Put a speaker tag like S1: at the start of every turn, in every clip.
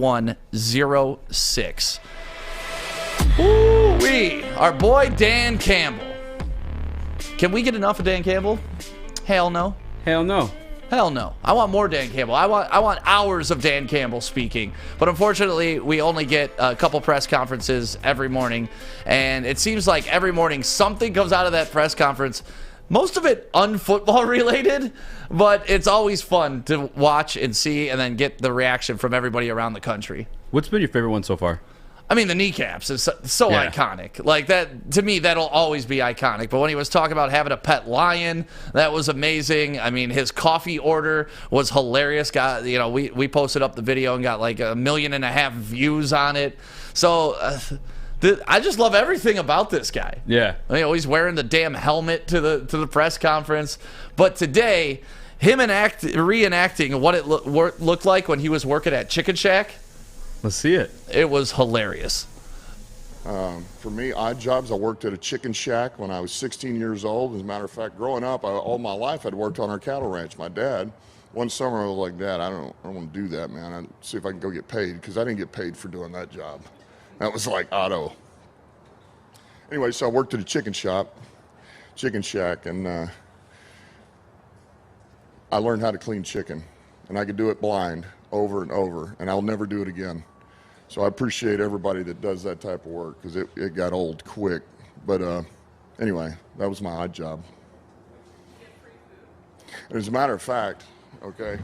S1: 8106. Ooh-wee. Our boy Dan Campbell. Can we get enough of Dan Campbell? Hell no.
S2: Hell no.
S1: Hell no. I want more Dan Campbell. I want hours of Dan Campbell speaking. But unfortunately, we only get a couple press conferences every morning. And it seems like every morning something comes out of that press conference. Most of it unfootball related, but it's always fun to watch and see and then get the reaction from everybody around the country.
S2: What's been your favorite one so far?
S1: I mean, the kneecaps is so iconic. Like that, to me, that'll always be iconic. But when he was talking about having a pet lion, that was amazing. I mean, his coffee order was hilarious. We posted up the video and got like 1.5 million views on it. So I just love everything about this guy.
S2: Yeah.
S1: He's wearing the damn helmet to the press conference. But today, him reenacting what it looked like when he was working at Chicken Shack.
S2: Let's see it.
S1: It was hilarious.
S3: For me, odd jobs, I worked at a chicken shack when I was 16 years old. As a matter of fact, growing up, all my life I'd worked on our cattle ranch. My dad, one summer I was like, Dad, I don't want to do that, man. I'd see if I can go get paid, because I didn't get paid for doing that job. That was like auto. Anyway, so I worked at a chicken shack, and I learned how to clean chicken, and I could do it blind over and over, and I'll never do it again. So I appreciate everybody that does that type of work, because it got old quick. But anyway, that was my odd job. And as a matter of fact, okay,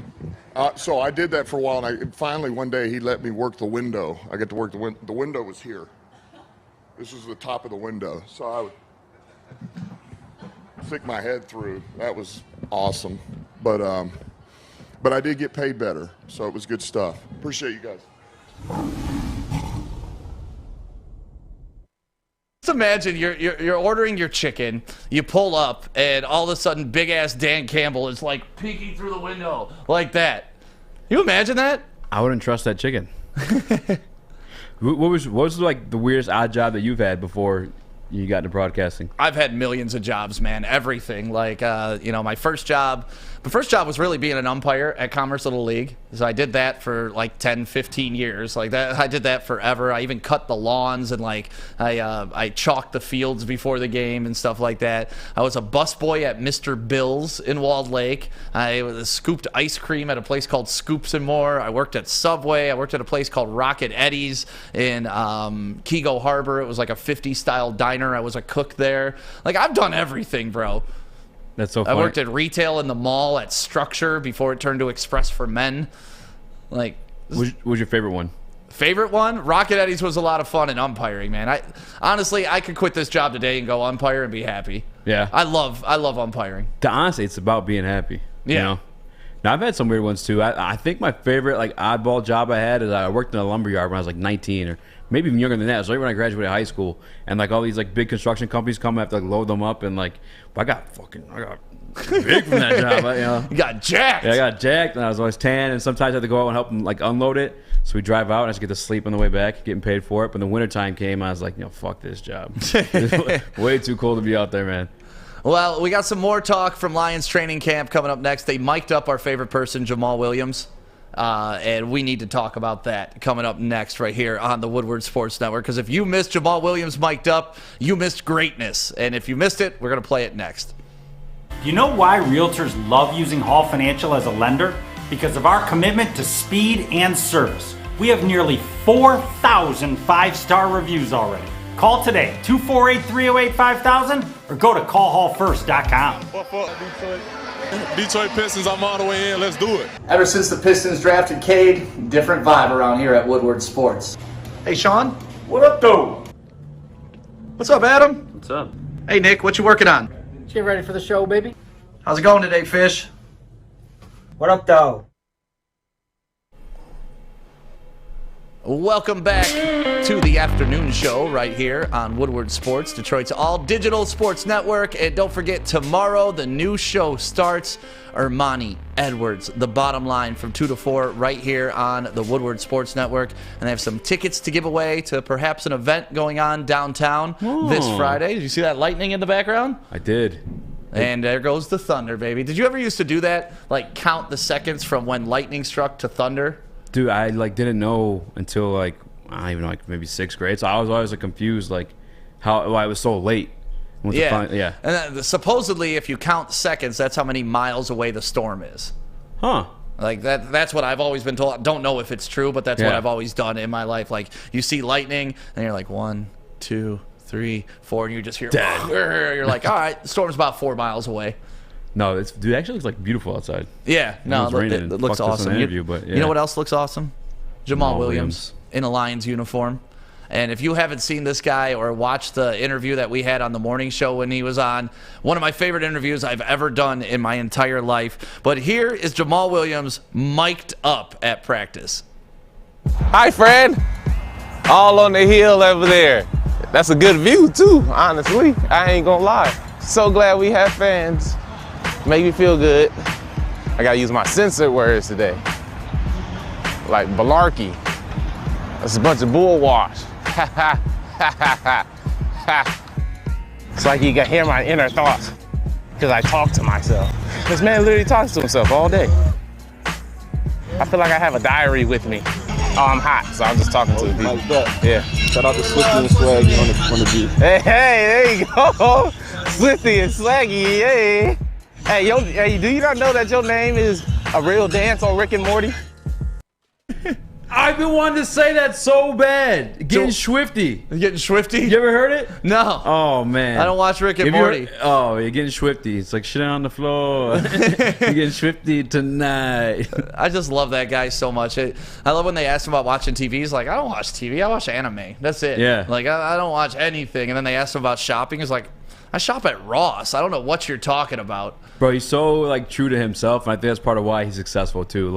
S3: so I did that for a while, and finally one day he let me work the window. I got to work the window. The window was here. This was the top of the window. So I would stick my head through. That was awesome. But I did get paid better, so it was good stuff. Appreciate you guys.
S1: Just imagine you're ordering your chicken, you pull up, and all of a sudden big ass Dan Campbell is like peeking through the window like that. You imagine that?
S2: I wouldn't trust that chicken. What was like the weirdest odd job that you've had before you got into broadcasting?
S1: I've had millions of jobs, man. Everything. Like, my first job was really being an umpire at Commerce Little League. So I did that for like 10, 15 years. Like that, I did that forever. I even cut the lawns and like I chalked the fields before the game and stuff like that. I was a busboy at Mr. Bill's in Walled Lake. I scooped ice cream at a place called Scoops and More. I worked at Subway. I worked at a place called Rocket Eddie's in Kego Harbor. It was like a 50s style diner. I was a cook there. Like, I've done everything, bro.
S2: That's so funny.
S1: I worked at retail in the mall at Structure before it turned to Express for Men. Like,
S2: what was your favorite one?
S1: Favorite one? Rocket Eddie's was a lot of fun, and umpiring, man. Honestly, I could quit this job today and go umpire and be happy.
S2: Yeah.
S1: I love umpiring.
S2: Honestly, it's about being happy.
S1: Yeah.
S2: You know? Now, I've had some weird ones too. I think my favorite like oddball job I had is I worked in a lumber yard when I was like 19 or maybe even younger than that. It was right when I graduated high school, and like all these like big construction companies come, I have to like load them up, and like I got big from that job.
S1: You got jacked.
S2: Yeah, I got jacked, and I was always tan, and sometimes I had to go out and help them like unload it. So we drive out, and I just get to sleep on the way back, getting paid for it. But when the wintertime came, I was like, fuck this job. It's way too cold to be out there, man.
S1: Well, we got some more talk from Lions training camp coming up next. They mic'd up our favorite person, Jamal Williams. And we need to talk about that coming up next right here on the Woodward Sports Network. Because if you missed Jamal Williams mic'd up, you missed greatness. And if you missed it, we're going to play it next.
S4: Do you know why realtors love using Hall Financial as a lender? Because of our commitment to speed and service. We have nearly 4,000 five-star reviews already. Call today, 248-308-5000, or go to callhallfirst.com.
S5: Detroit Pistons, I'm all the way in. Let's do it.
S1: Ever since the Pistons drafted Cade, different vibe around here at Woodward Sports. Hey, Sean.
S4: What up, though?
S1: What's up, Adam?
S2: What's up?
S1: Hey, Nick. What you working on?
S6: Get ready for the show, baby.
S1: How's it going today, Fish?
S6: What up, though?
S1: Welcome back to the afternoon show right here on Woodward Sports, Detroit's all-digital sports network. And don't forget, tomorrow the new show starts. Armani Edwards, The Bottom Line, from 2 to 4 right here on the Woodward Sports Network. And I have some tickets to give away to perhaps an event going on downtown this Friday. Did you see that lightning in the background?
S2: I did.
S1: And there goes the thunder, baby. Did you ever used to do that? Like count the seconds from when lightning struck to thunder?
S2: Dude, I didn't know until I don't even know, maybe 6th grade. So I was always confused why it was so late.
S1: Yeah. And supposedly, if you count seconds, that's how many miles away the storm is.
S2: Huh.
S1: That's what I've always been told. I don't know if it's true, but that's what I've always done in my life. Like, you see lightning, and you're like, 1, 2, 3, 4, and you just hear, you're like, all right, the storm's about 4 miles away.
S2: No, it actually looks beautiful outside.
S1: Yeah, no, it looks awesome.
S2: You
S1: know what else looks awesome? Jamal Williams in a Lions uniform. And if you haven't seen this guy or watched the interview that we had on the morning show when he was on, one of my favorite interviews I've ever done in my entire life. But here is Jamal Williams mic'd up at practice.
S7: Hi, Fred. All on the hill over there. That's a good view, too, honestly. I ain't gonna lie. So glad we have fans. Make me feel good. I gotta use my censored words today. Like balarkey. That's a bunch of bull wash. It's like you can hear my inner thoughts because I talk to myself. This man literally talks to himself all day. I feel like I have a diary with me. Oh, I'm hot, so I'm just talking to the people. Yeah.
S8: Shout out to Swifty and Swaggy on the beat.
S7: Hey, there you go. Swifty and Swaggy, hey. Hey, do you not know that your name is a real dance on Rick and Morty?
S2: I've been wanting to say that so bad. Getting swifty.
S1: Getting swifty?
S2: You ever heard it?
S1: No.
S2: Oh, man.
S1: I don't watch Rick and Morty.
S2: You're getting swifty. It's like shit on the floor. You're getting swifty tonight.
S1: I just love that guy so much. I love when they ask him about watching TV. He's like, I don't watch TV. I watch anime. That's it.
S2: Yeah.
S1: Like, I don't watch anything. And then they ask him about shopping. He's like, I shop at Ross. I don't know what you're talking about.
S2: Bro, he's so true to himself, and I think that's part of why he's successful too.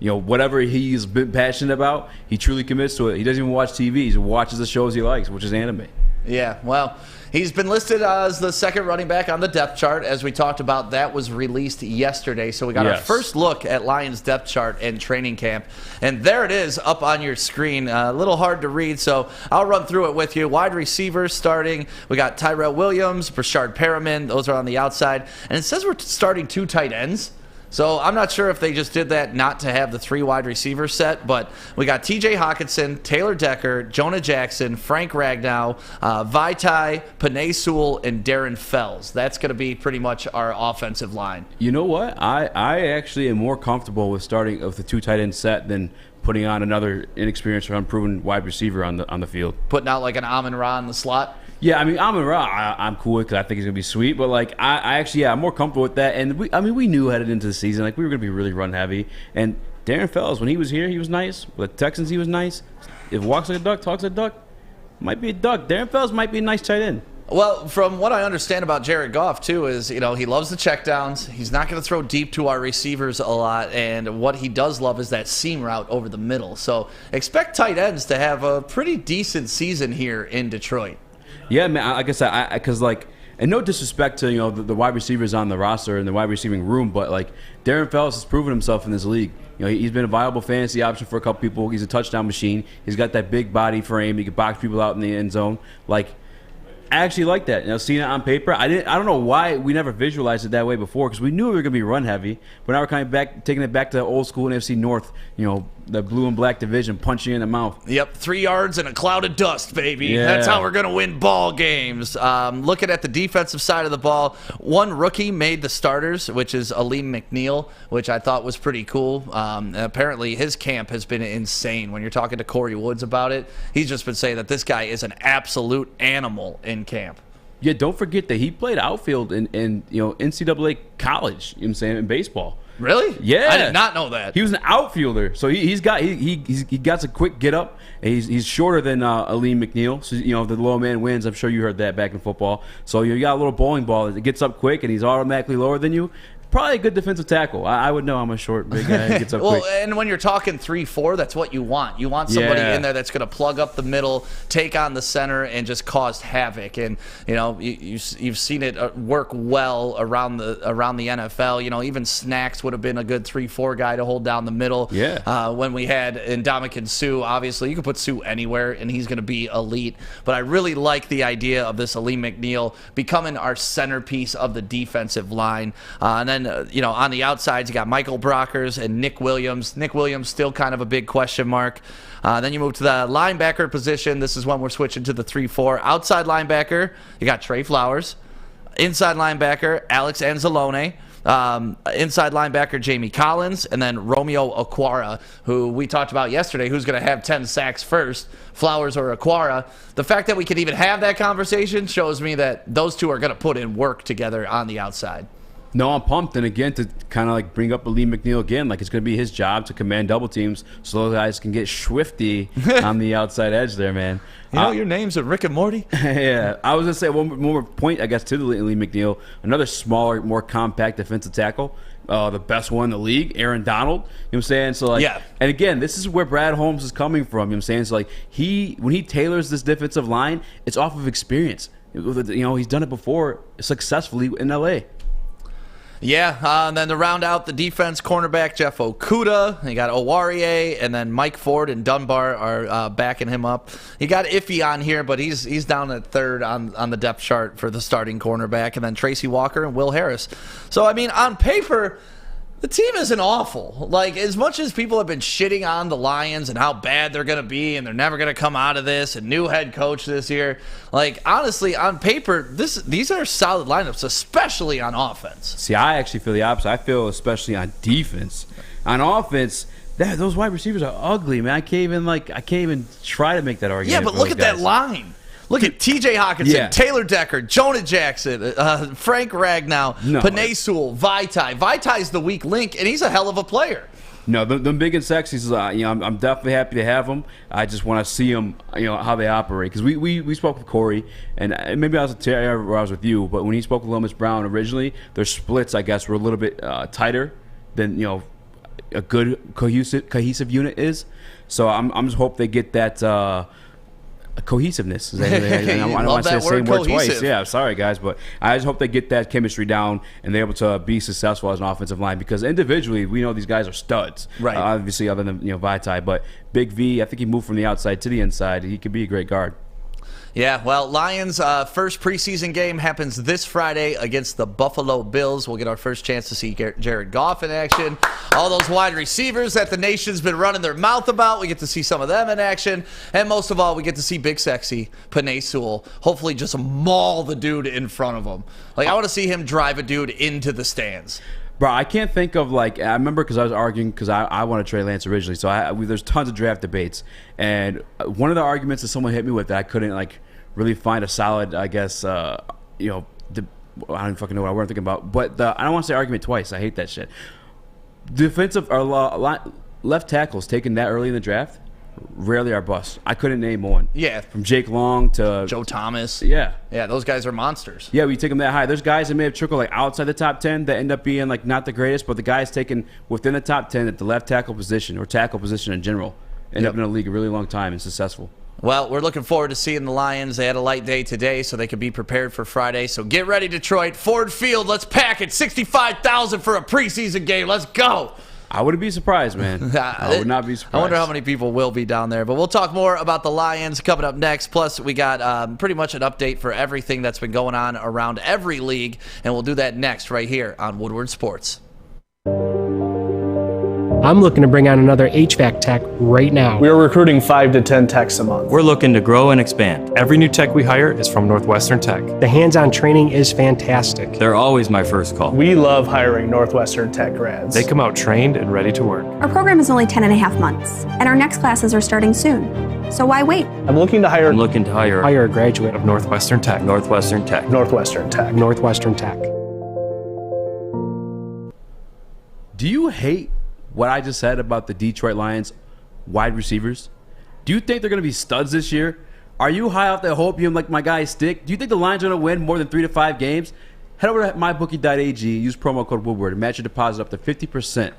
S2: Whatever he's been passionate about, he truly commits to it. He doesn't even watch TV; he watches the shows he likes, which is anime.
S1: Yeah, well, he's been listed as the second running back on the depth chart, as we talked about. That was released yesterday, so we got our first look at Lions depth chart and training camp. And there it is up on your screen. A little hard to read, so I'll run through it with you. Wide receivers starting. We got Tyrell Williams, Brashard Perriman. Those are on the outside. And it says we're starting 2 tight ends. So I'm not sure if they just did that not to have the 3 wide receiver set, but we got T.J. Hawkinson, Taylor Decker, Jonah Jackson, Frank Ragnow, Vaitai, Penei Sewell, and Darren Fells. That's going to be pretty much our offensive line.
S2: You know what? I actually am more comfortable with starting with the 2 tight end set than putting on another inexperienced or unproven wide receiver on the field.
S1: Putting out like an Amon-Ra in the slot?
S2: Yeah, I mean, Amon-Ra, I'm cool with because I think he's going to be sweet. But, I'm more comfortable with that. And, we knew headed into the season, we were going to be really run-heavy. And Darren Fells, when he was here, he was nice. With the Texans, he was nice. If walks like a duck, talks like a duck, might be a duck. Darren Fells might be a nice tight end.
S1: Well, from what I understand about Jared Goff, too, is, he loves the checkdowns. He's not going to throw deep to our receivers a lot. And what he does love is that seam route over the middle. So expect tight ends to have a pretty decent season here in Detroit.
S2: Yeah, man, like I said, because and no disrespect to the wide receivers on the roster and the wide receiving room, but Darren Fells has proven himself in this league. He's been a viable fantasy option for a couple people. He's a touchdown machine. He's got that big body frame. He can box people out in the end zone. I actually like that. Seeing it on paper, I don't know why we never visualized it that way before, because we knew we were going to be run heavy. But now we're kind of taking it back to the old school NFC North. The blue and black division, punch you in the mouth.
S1: Yep, 3 yards and a cloud of dust, baby.
S2: Yeah.
S1: That's how we're going to win ball games. Looking at the defensive side of the ball, one rookie made the starters, which is Aleem McNeil, which I thought was pretty cool. Apparently, his camp has been insane. When you're talking to Corey Woods about it, he's just been saying that this guy is an absolute animal in camp.
S2: Yeah, don't forget that he played outfield in NCAA college. You know what I'm saying, in baseball.
S1: Really?
S2: Yeah,
S1: I did not know that.
S2: He was an outfielder, so he got a quick get up. And he's shorter than Aleem McNeil, so the low man wins. I'm sure you heard that back in football. So you got a little bowling ball that gets up quick, and he's automatically lower than you. Probably a good defensive tackle. I would know I'm a short, big guy who gets up quick.
S1: And when you're talking 3-4, that's what you want. You want somebody in there that's going to plug up the middle, take on the center, and just cause havoc. And you've seen it work well around the NFL. Even Snacks would have been a good 3-4 guy to hold down the middle.
S2: Yeah.
S1: When we had Ndamukong Suh, obviously you could put Suh anywhere, and he's going to be elite. But I really like the idea of this Aleem McNeil becoming our centerpiece of the defensive line. And then then, on the outsides, you got Michael Brockers and Nick Williams. Nick Williams still kind of a big question mark. Then you move to the linebacker position. This is when we're switching to the 3-4. Outside linebacker, you got Trey Flowers. Inside linebacker, Alex Anzalone. Inside linebacker, Jamie Collins. And then Romeo Okwara, who we talked about yesterday, who's going to have 10 sacks first, Flowers or Okwara. The fact that we could even have that conversation shows me that those two are going to put in work together on the outside.
S2: No, I'm pumped. And again, to kind of like bring up Lee McNeil again, like it's going to be his job to command double teams so those guys can get swifty on the outside edge there, man.
S1: Your names are Rick and Morty?
S2: Yeah. I was going to say one more point, I guess, to Lee McNeil. Another smaller, more compact defensive tackle. The best one in the league, Aaron Donald. You know what I'm saying? So, like,
S1: yeah.
S2: And again, this is where Brad Holmes is coming from. You know what I'm saying? So, like, when he tailors this defensive line, it's off of experience. He's done it before successfully in L.A.
S1: Yeah, and then to round out the defense, cornerback Jeff Okudah. You got Owarie, and then Mike Ford and Dunbar are backing him up. You got Iffy on here, but he's down at third on the depth chart for the starting cornerback, and then Tracy Walker and Will Harris. So, I mean, on paper, the team isn't awful. Like, as much as people have been shitting on the Lions and how bad they're going to be and they're never going to come out of this, and new head coach this year, like, honestly, on paper, these are solid lineups, especially on offense.
S2: See, I actually feel the opposite. I feel especially on defense. On offense, those wide receivers are ugly, man. I can't even try to make that argument.
S1: Yeah, but look at that line. Look at T.J. Hawkinson, Taylor Decker, Jonah Jackson, Frank Ragnow, Panay Sewell, Vaitai. Vaitai's the weak link, and he's a hell of a player.
S2: No, them big and sexies, I'm definitely happy to have them. I just want to see them, how they operate. Because we spoke with Corey, and maybe I was with you, but when he spoke with Lomas Brown originally, their splits, I guess, were a little bit tighter than, a good cohesive unit is. So I'm just hope they get that cohesiveness. I don't want to say the same word twice. Yeah, sorry guys, but I just hope they get that chemistry down and they're able to be successful as an offensive line, because individually we know these guys are studs. Right. Obviously, other than Vaitai, but Big V, I think he moved from the outside to the inside. He could be a great guard.
S1: Yeah, well, Lions' first preseason game happens this Friday against the Buffalo Bills. We'll get our first chance to see Jared Goff in action. All those wide receivers that the nation's been running their mouth about, we get to see some of them in action. And most of all, we get to see Big Sexy Panay Sewell hopefully just maul the dude in front of him. Like, I want to see him drive a dude into the stands.
S2: Bro, I can't think of, I remember because I was arguing because I wanted Trey Lance originally. So there's tons of draft debates. And one of the arguments that someone hit me with that I couldn't, really find a solid, I guess, I don't fucking know what I'm thinking about. But I don't want to say argument twice. I hate that shit. Defensive or left tackles taken that early in the draft rarely are bust. I couldn't name one.
S1: Yeah.
S2: From Jake Long to
S1: Joe Thomas.
S2: Yeah.
S1: Yeah, those guys are monsters.
S2: Yeah, we take them that high. There's guys that may have trickled outside the top 10 that end up being not the greatest, but the guys taken within the top 10 at the left tackle position or tackle position in general end up in the league a really long time and successful.
S1: Well, we're looking forward to seeing the Lions. They had a light day today, so they could be prepared for Friday. So get ready, Detroit. Ford Field, let's pack it. 65,000 for a preseason game. Let's go.
S2: I wouldn't be surprised, man. I would not be surprised.
S1: I wonder how many people will be down there. But we'll talk more about the Lions coming up next. Plus, we got pretty much an update for everything that's been going on around every league. And we'll do that next right here on Woodward Sports.
S9: I'm looking to bring on another HVAC tech right now.
S10: We are recruiting 5 to 10 techs a month.
S11: We're looking to grow and expand. Every new tech we hire is from Northwestern Tech.
S9: The hands-on training is fantastic.
S11: They're always my first call.
S10: We love hiring Northwestern Tech grads.
S11: They come out trained and ready to work.
S12: Our program is only 10 and a half months, and our next classes are starting soon. So why wait?
S10: I'm looking to hire
S11: a graduate of Northwestern Tech.
S10: Northwestern Tech. Northwestern Tech.
S9: Northwestern Tech.
S2: Do you hate what I just said about the Detroit Lions wide receivers? Do you think they're going to be studs this year? Are you high off the hope you like my guy Stick? Do you think the Lions are going to win more than 3 to 5 games? Head over to mybookie.ag, use promo code Woodward, and match your deposit up to 50%.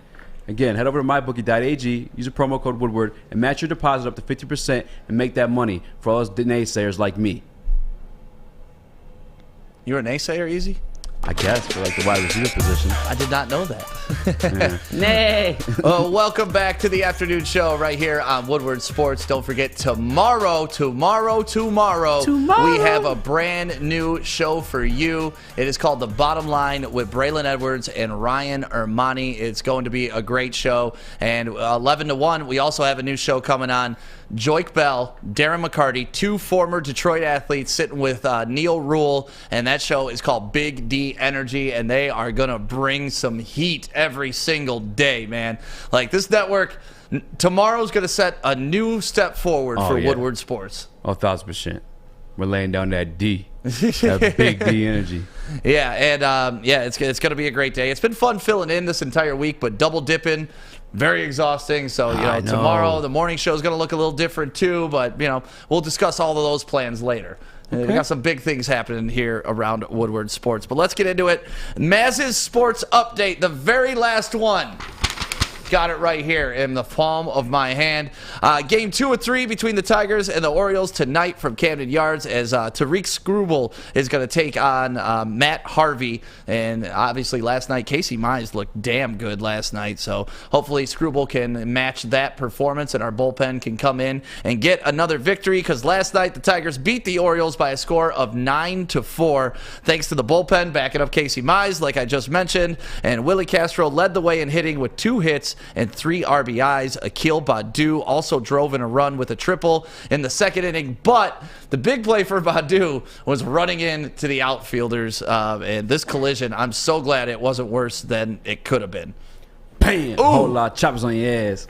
S2: Again, head over to mybookie.ag, use a promo code Woodward, and match your deposit up to 50% and make that money for all those naysayers like me.
S1: You're a naysayer, Easy?
S2: I guess, for like the wide receiver position.
S1: I did not know that.
S2: Nay.
S1: Welcome back to the afternoon show right here on Woodward Sports. Don't forget, tomorrow, we have a brand new show for you. It is called The Bottom Line with Braylon Edwards and Ryan Ermani. It's going to be a great show. And 11 to 1, we also have a new show coming on. Joik Bell, Darren McCarty, 2 former Detroit athletes sitting with Neil Rule, and that show is called Big D Energy, and they are going to bring some heat every single day, man. Like, this network, tomorrow's going to set a new step forward for Woodward Sports.
S2: 1,000%. We're laying down that D. That Big D energy.
S1: Yeah, and it's going to be a great day. It's been fun filling in this entire week, but double dipping, very exhausting. So, tomorrow the morning show is going to look a little different too, but, we'll discuss all of those plans later. Okay. We got some big things happening here around Woodward Sports, but let's get into it. Maz's sports update, the very last one. Got it right here in the palm of my hand. Game 2 of 3 between the Tigers and the Orioles tonight from Camden Yards, as Tariq Skubal is going to take on Matt Harvey. And obviously last night, Casey Mize looked damn good last night. So hopefully Skubal can match that performance and our bullpen can come in and get another victory, because last night the Tigers beat the Orioles by a score of 9-4 thanks to the bullpen backing up Casey Mize, like I just mentioned. And Willie Castro led the way in hitting with 2 hits and 3 RBIs. Akil Baddoo also drove in a run with a triple in the second inning, but the big play for Baddoo was running into the outfielders, and this collision, I'm so glad it wasn't worse than it could have been.
S2: Bam! A whole lot of choppers on your ass.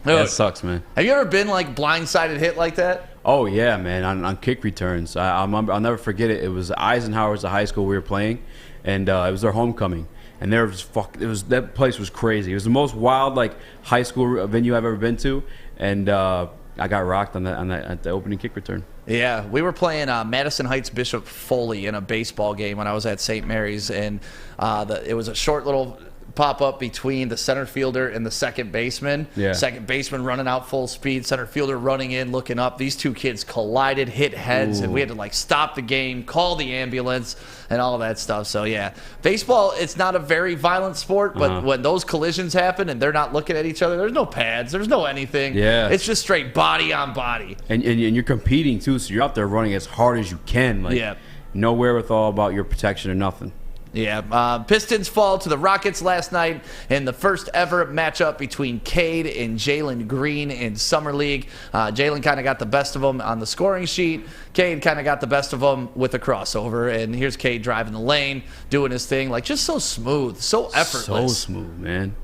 S2: That sucks, man.
S1: Have you ever been like blindsided hit like that?
S2: Oh yeah, man. On kick returns, I'll never forget it. It was Eisenhower's, the high school we were playing, and it was their homecoming. And that place was crazy. It was the most wild high school venue I've ever been to, and I got rocked on at the opening kick return.
S1: Yeah, we were playing Madison Heights Bishop Foley in a baseball game when I was at St. Mary's, and it was a short little pop-up between the center fielder and the second baseman.
S2: Yeah.
S1: Second baseman running out full speed, center fielder running in, looking up. These two kids collided, hit heads, and we had to stop the game, call the ambulance, and all of that stuff. So yeah, baseball, it's not a very violent sport, but when those collisions happen and they're not looking at each other, there's no pads, there's no anything.
S2: Yeah.
S1: It's just straight body on body.
S2: And you're competing too, so you're out there running as hard as you can. No wherewithal about your protection or nothing.
S1: Yeah, Pistons fall to the Rockets last night in the first ever matchup between Cade and Jalen Green in Summer League. Jalen kind of got the best of them on the scoring sheet. Cade kind of got the best of them with a crossover. And here's Cade driving the lane, doing his thing, just so smooth, so effortless. So
S2: smooth, man.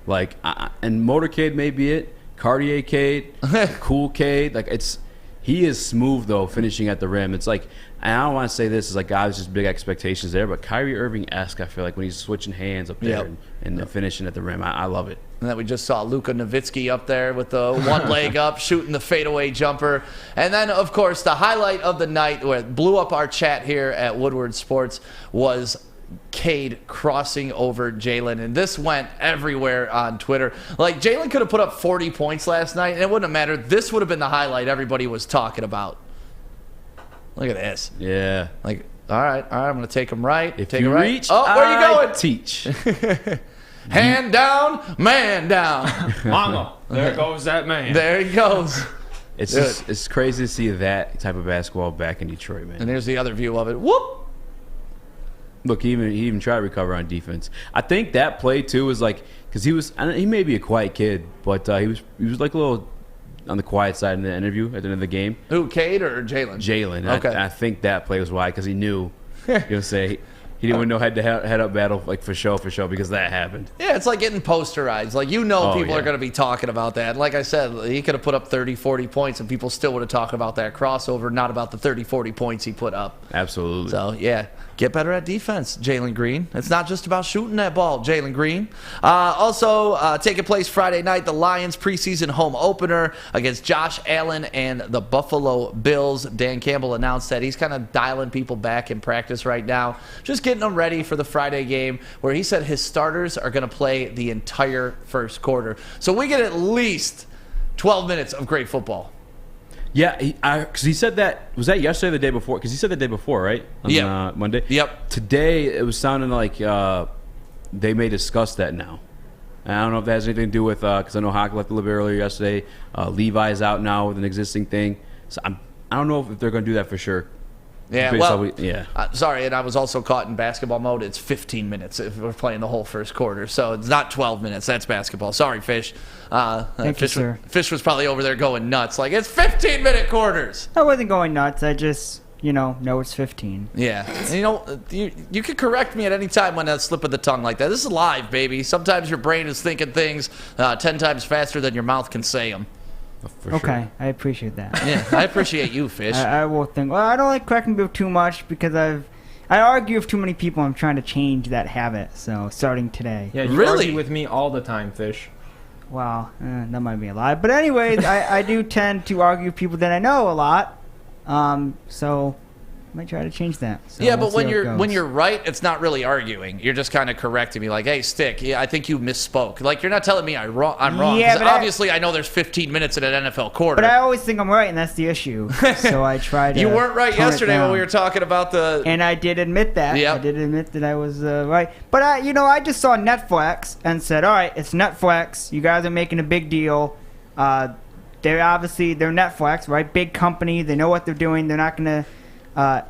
S2: And motorcade may be it. Cartier Cade, cool Cade. He is smooth though, finishing at the rim. It's and I don't want to say this is guys just big expectations there, but Kyrie Irving-esque, I feel when he's switching hands up there and finishing at the rim. I love it.
S1: And then we just saw Luka Nowitzki up there with the one leg up, shooting the fadeaway jumper. And then, of course, the highlight of the night, where it blew up our chat here at Woodward Sports, was Cade crossing over Jalen, and this went everywhere on Twitter. Jalen could have put up 40 points last night, and it wouldn't have mattered. This would have been the highlight everybody was talking about. Look at this.
S2: Yeah.
S1: All right, I'm going to take him right.
S2: If
S1: take
S2: you
S1: him right.
S2: reach,
S1: where are you going?
S2: Teach.
S1: Hand down, man down.
S11: Mama, there goes that man.
S1: There he goes.
S2: It's crazy to see that type of basketball back in Detroit, man.
S1: And there's the other view of it. Whoop.
S2: Look, he even tried to recover on defense. I think that play too was because he may be a quiet kid, but he was a little on the quiet side in the interview at the end of the game.
S1: Who, Cade or Jalen?
S2: Jalen.
S1: Okay.
S2: I think that play was why, because he knew. Say he didn't want no head-up battle for show because that happened.
S1: Yeah, it's like getting posterized. People are going to be talking about that. Like I said, he could have put up 30, 40 points, and people still would have talked about that crossover, not about the 30, 40 points he put up.
S2: Absolutely.
S1: So, yeah, get better at defense, Jalen Green. It's not just about shooting that ball, Jalen Green. Also, taking place Friday night, the Lions preseason home opener against Josh Allen and the Buffalo Bills. Dan Campbell announced that he's kind of dialing people back in practice right now, just getting them ready for the Friday game, where he said his starters are going to play the entire first quarter. So we get at least 12 minutes of great football.
S2: Yeah, because he said that. Was that yesterday or the day before? Because he said the day before, right? On, Monday?
S1: Yep.
S2: Today, it was sounding like they may discuss that now. And I don't know if that has anything to do with, because I know Hawk left a little bit earlier yesterday. Levi's out now with an existing thing. So I don't know if they're going to do that for sure.
S1: Yeah, sorry, and I was also caught in basketball mode. It's 15 minutes if we're playing the whole first quarter, so it's not 12 minutes. That's basketball. Sorry, Fish.
S6: Thank you, sir.
S1: Fish was probably over there going nuts, like, it's 15-minute quarters.
S6: I wasn't going nuts. I just, know it's 15.
S1: Yeah. And, you can correct me at any time when that slip of the tongue like that. This is live, baby. Sometimes your brain is thinking things 10 times faster than your mouth can say them.
S6: Okay, I appreciate that.
S1: Yeah, I appreciate you, Fish.
S6: I will think. Well, I don't like correcting people too much because I argue with too many people. I'm trying to change that habit. So starting today.
S13: Yeah, you argue with me all the time, Fish.
S6: Wow, that might be a lie. But anyways, I do tend to argue with people that I know a lot. So I might try to change that. So
S1: yeah, but when you're right, it's not really arguing. You're just kind of correcting me, like, "Hey, Stick, I think you misspoke." Like, you're not telling me I'm wrong.
S6: Yeah, but
S1: obviously, I know there's 15 minutes in an NFL quarter.
S6: But I always think I'm right, and that's the issue. So I try to.
S1: You weren't right yesterday when we were talking about the.
S6: And I did admit that.
S1: Yep.
S6: I did admit that I was right. But I just saw Netflix and said, "All right, it's Netflix. You guys are making a big deal. They're Netflix, right? Big company. They know what they're doing. They're not gonna."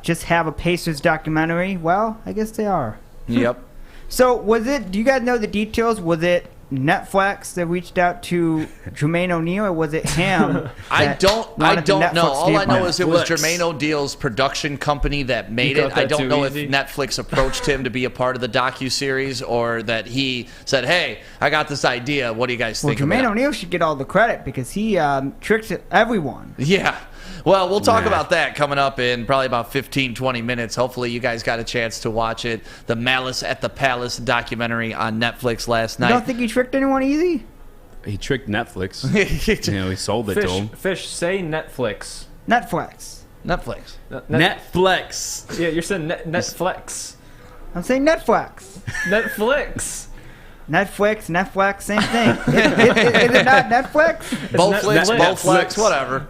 S6: Just have a Pacers documentary? Well, I guess they are.
S1: Yep.
S6: So, do you guys know the details? Was it Netflix that reached out to Jermaine O'Neal, or was it him?
S1: I don't know. All I know is it was Jermaine O'Neal's production company that made it. I don't know if Netflix approached him to be a part of the docuseries or that he said, "Hey, I got this idea. What do you guys think?"
S6: Well, Jermaine O'Neal should get all the credit because he tricked everyone.
S1: Yeah. Well, we'll talk about that coming up in probably about 15, 20 minutes. Hopefully you guys got a chance to watch it. The Malice at the Palace documentary on Netflix last night.
S6: You don't think he tricked anyone easy?
S2: He tricked Netflix. He sold it to him.
S13: Fish, say Netflix.
S6: Netflix.
S2: Netflix.
S13: Yeah, you're saying Netflix.
S6: I'm saying Netflix.
S13: Netflix.
S6: Netflix, same thing. Is it not Netflix?
S1: Both Netflix, whatever.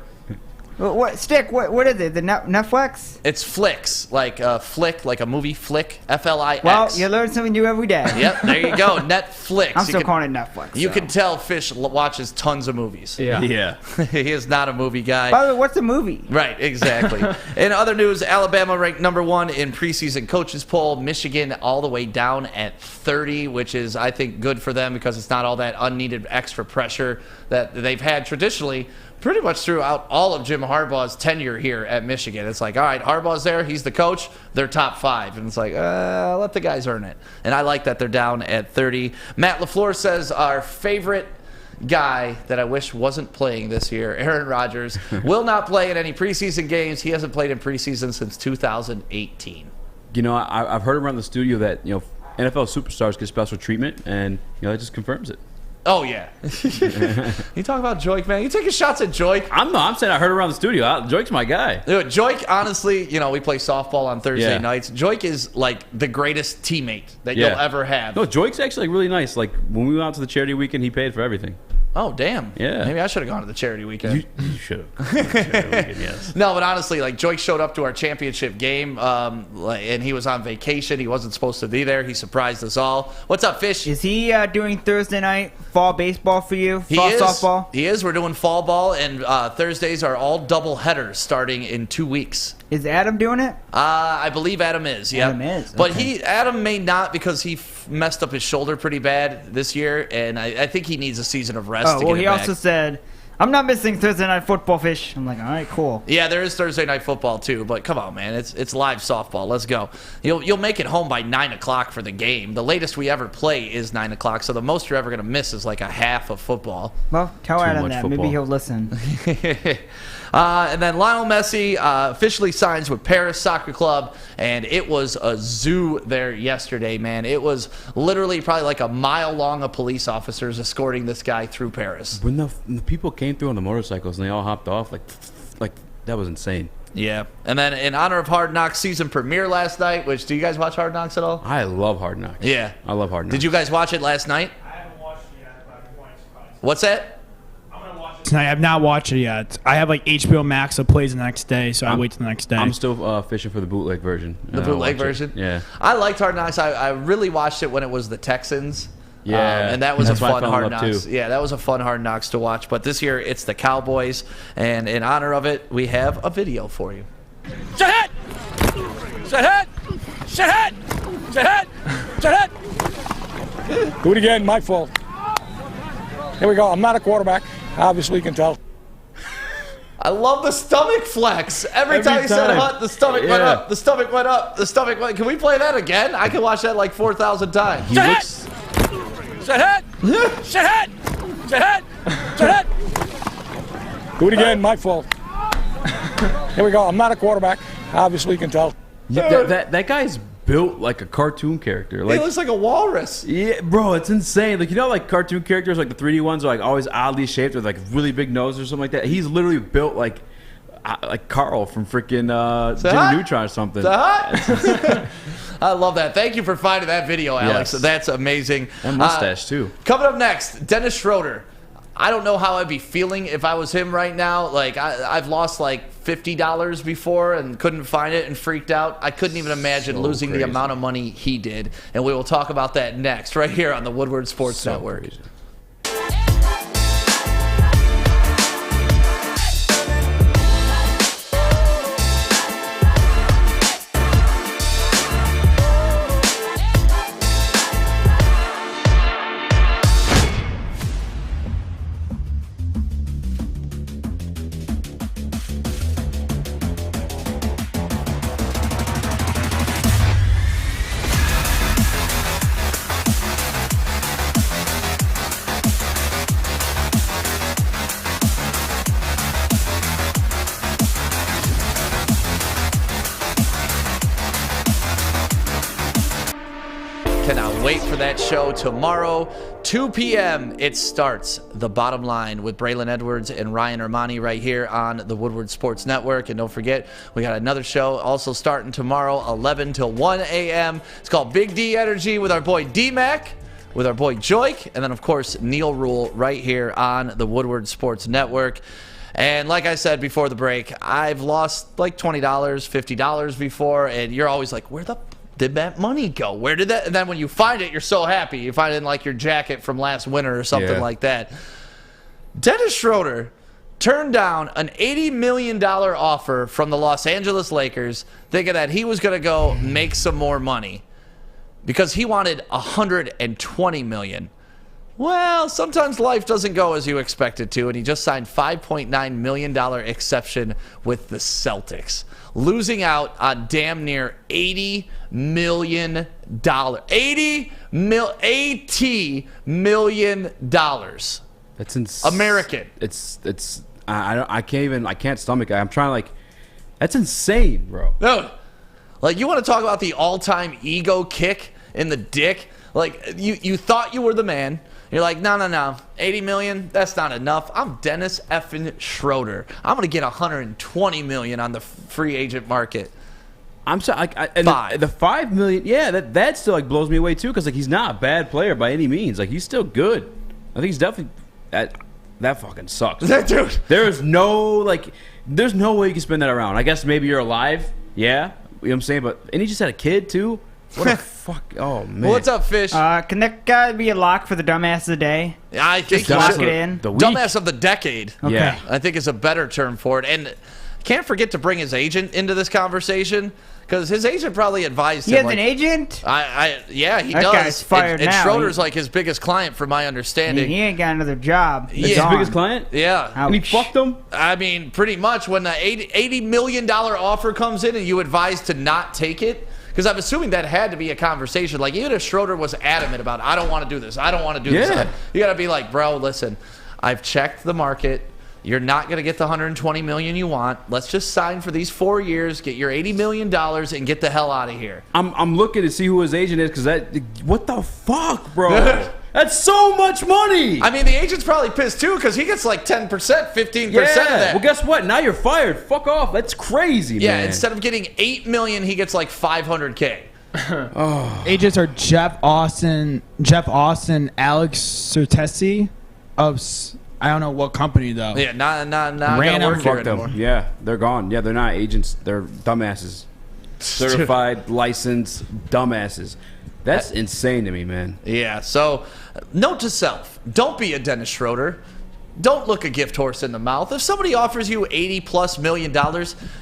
S6: What Stick? What is it? The Netflix?
S1: It's flicks, like a flick, like a movie flick. FLIX.
S6: Well, you learn something new every day.
S1: Yep, there you go. Netflix.
S6: I'm still calling it Netflix.
S1: You can tell Fish watches tons of movies.
S2: Yeah.
S1: He is not a movie guy.
S6: By the way, what's a movie?
S1: Right, exactly. In other news, Alabama ranked #1 in preseason coaches poll. Michigan all the way down at 30, which is, I think, good for them because it's not all that unneeded extra pressure that they've had traditionally pretty much throughout all of Jim Harbaugh's tenure here at Michigan. It's like, all right, Harbaugh's there, he's the coach, they're top 5. And it's like, let the guys earn it. And I like that they're down at 30. Matt LaFleur says our favorite guy that I wish wasn't playing this year, Aaron Rodgers, will not play in any preseason games. He hasn't played in preseason since 2018.
S2: I've heard around the studio that, NFL superstars get special treatment, and, that just confirms it.
S1: Oh, yeah. You talk about Joik, man. You taking shots at Joik?
S2: I'm saying I heard around the studio. Joik's my guy.
S1: Dude, Joik, honestly, we play softball on Thursday nights. Joik is, like, the greatest teammate that you'll ever have.
S2: No, Joik's actually really nice. Like, when we went out to the charity weekend, he paid for everything.
S1: Oh, damn.
S2: Yeah.
S1: Maybe I should have gone to the charity weekend.
S2: You should have. Yes.
S1: No, but honestly, like, Joik showed up to our championship game, and he was on vacation. He wasn't supposed to be there. He surprised us all. What's up, Fish?
S6: Is he doing Thursday night fall baseball for you? Softball?
S1: He is. We're doing fall ball, and Thursdays are all double headers starting in 2 weeks.
S6: Is Adam doing it?
S1: I believe Adam is, yeah.
S6: Adam is.
S1: But Adam may not because he messed up his shoulder pretty bad this year, and I think he needs a season of rest to get
S6: he
S1: it back.
S6: Also said, I'm not missing Thursday night football, Fish. I'm like, all right, cool.
S1: Yeah, there is Thursday night football too, but come on, man, it's live softball. Let's go. You'll make it home by 9 o'clock for the game. The latest we ever play is 9 o'clock, so the most you're ever gonna miss is like a half of football.
S6: Well, tell Adam that. Football. Maybe he'll listen.
S1: And then Lionel Messi officially signs with Paris Soccer Club, and it was a zoo there yesterday, man. It was literally probably like a mile long of police officers escorting this guy through Paris.
S2: When the people came through on the motorcycles and they all hopped off, like that was insane.
S1: Yeah. And then in honor of Hard Knocks season premiere last night, which, do you guys watch Hard Knocks at all?
S2: I love Hard Knocks.
S1: Yeah.
S2: I love Hard Knocks.
S1: Did you guys watch it last night?
S14: I haven't watched it yet, but I'm quite surprised.
S1: What's that?
S14: I'm going to watch tonight. I have not watched it yet. I have like HBO Max that plays the next day, so I wait till the next day.
S2: I'm still fishing for the bootleg version.
S1: The bootleg version?
S2: Yeah.
S1: I liked Hard Knocks. I really watched it when it was the Texans.
S2: Yeah.
S1: And that was a
S2: That's why I
S1: fun
S2: fell in
S1: Hard
S2: love,
S1: Knocks.
S2: too.
S1: Yeah, that was a fun Hard Knocks to watch. But this year, it's the Cowboys. And in honor of it, we have a video for you.
S15: Set head! Set head! Set head! Set head! Set head!
S16: Do it again, my fault. Here we go. I'm not a quarterback. Obviously, you can tell.
S1: I love the stomach flex. Every time he said hut, the stomach went up. The stomach went up. The stomach went. Can we play that again? I can watch that like 4,000 times.
S15: Set head! Set head! Set head! Set head! Set head!
S16: Do it again, my fault. Here we go. I'm not a quarterback. Obviously, you can tell.
S2: Yeah, that guy's built like a cartoon character. Like,
S1: he looks like a walrus.
S2: Yeah, bro, it's insane. Like, you know, like cartoon characters, like the 3D ones are like always oddly shaped with like really big nose or something like that. He's literally built like Carl from freaking Jimmy Neutron or something.
S1: I love that. Thank you for finding that video, Alex.
S2: Yes.
S1: That's amazing.
S2: And mustache too.
S1: Coming up next, Dennis Schroder. I don't know how I'd be feeling if I was him right now. Like, I've lost like $50 before and couldn't find it and freaked out. I couldn't even imagine losing the amount of money he did. And we will talk about that next, right here on the Woodward Sports Network.
S2: Crazy.
S1: Cannot wait for that show tomorrow, 2 p.m. It starts. The Bottom Line with Braylon Edwards and Ryan Armani right here on the Woodward Sports Network. And don't forget, we got another show also starting tomorrow, 11 till 1 a.m. It's called Big D Energy with our boy D-Mac, with our boy Joik, and then, of course, Neil Rule right here on the Woodward Sports Network. And like I said before the break, I've lost like $20, $50 before, and you're always like, where the did that money go? Where did that? And then when you find it, you're so happy. You find it in like your jacket from last winter or something like that. Dennis Schroder turned down an $80 million offer from the Los Angeles Lakers, thinking that he was going to go make some more money because he wanted $120 million. Well, sometimes life doesn't go as you expect it to, and he just signed $5.9 million exception with the Celtics, losing out on damn near $80 million. $80 million.
S2: That's insane.
S1: American.
S2: It's I can't stomach it. I'm trying to like, that's insane, bro.
S1: No, like, you want to talk about the all-time ego kick in the dick? Like, you thought you were the man. You're like, no, 80 million, that's not enough. I'm Dennis effing Schroder. I'm going to get $120 million on the free agent market.
S2: I'm sorry, the $5 million, yeah, that still like blows me away too, because like he's not a bad player by any means. Like, he's still good. I think he's definitely that fucking sucks.
S1: That dude.
S2: There's no way you can spin that around. I guess maybe you're alive, yeah, you know what I'm saying, and he just had a kid too. What the fuck? Oh, man.
S1: What's up, Fish?
S6: Can that guy be a lock for the dumbass of the day?
S1: I think
S6: just lock it in.
S1: Dumbass of the decade.
S6: Okay.
S2: Yeah.
S1: I think is a better term for it. And can't forget to bring his agent into this conversation, because his agent probably advised him.
S6: He has an agent?
S1: Yeah, he
S6: that
S1: does.
S6: Guy's fired
S1: and
S6: now.
S1: Schroeder's like his biggest client, from my understanding.
S6: He ain't got another job.
S2: His biggest client?
S1: Yeah.
S2: And he fucked him?
S1: I mean, pretty much. When the $80 million offer comes in and you advise to not take it, because I'm assuming that had to be a conversation. Like, even if Schroeder was adamant about, I don't want to do this, I don't want to do this, you got to be like, bro, listen, I've checked the market. You're not going to get the $120 million you want. Let's just sign for these 4 years, get your $80 million, and get the hell out of here.
S2: I'm looking to see who his agent is, because what the fuck, bro? That's so much money.
S1: I mean, the agent's probably pissed too, because he gets like 10%, 15% of that.
S2: Well, guess what? Now you're fired. Fuck off. That's crazy, man.
S1: Yeah, instead of getting $8 million, he gets like $500K.
S14: Agents are Jeff Austin, Alex Certesi of I don't know what company though.
S1: Yeah, not gonna
S14: Random.
S1: work here
S2: Fuck them.
S1: anymore.
S2: Yeah, they're gone. Yeah, they're not agents. They're dumbasses. Certified, licensed dumbasses. That's insane to me, man.
S1: Yeah, so note to self, don't be a Dennis Schroder. Don't look a gift horse in the mouth. If somebody offers you $80+ million,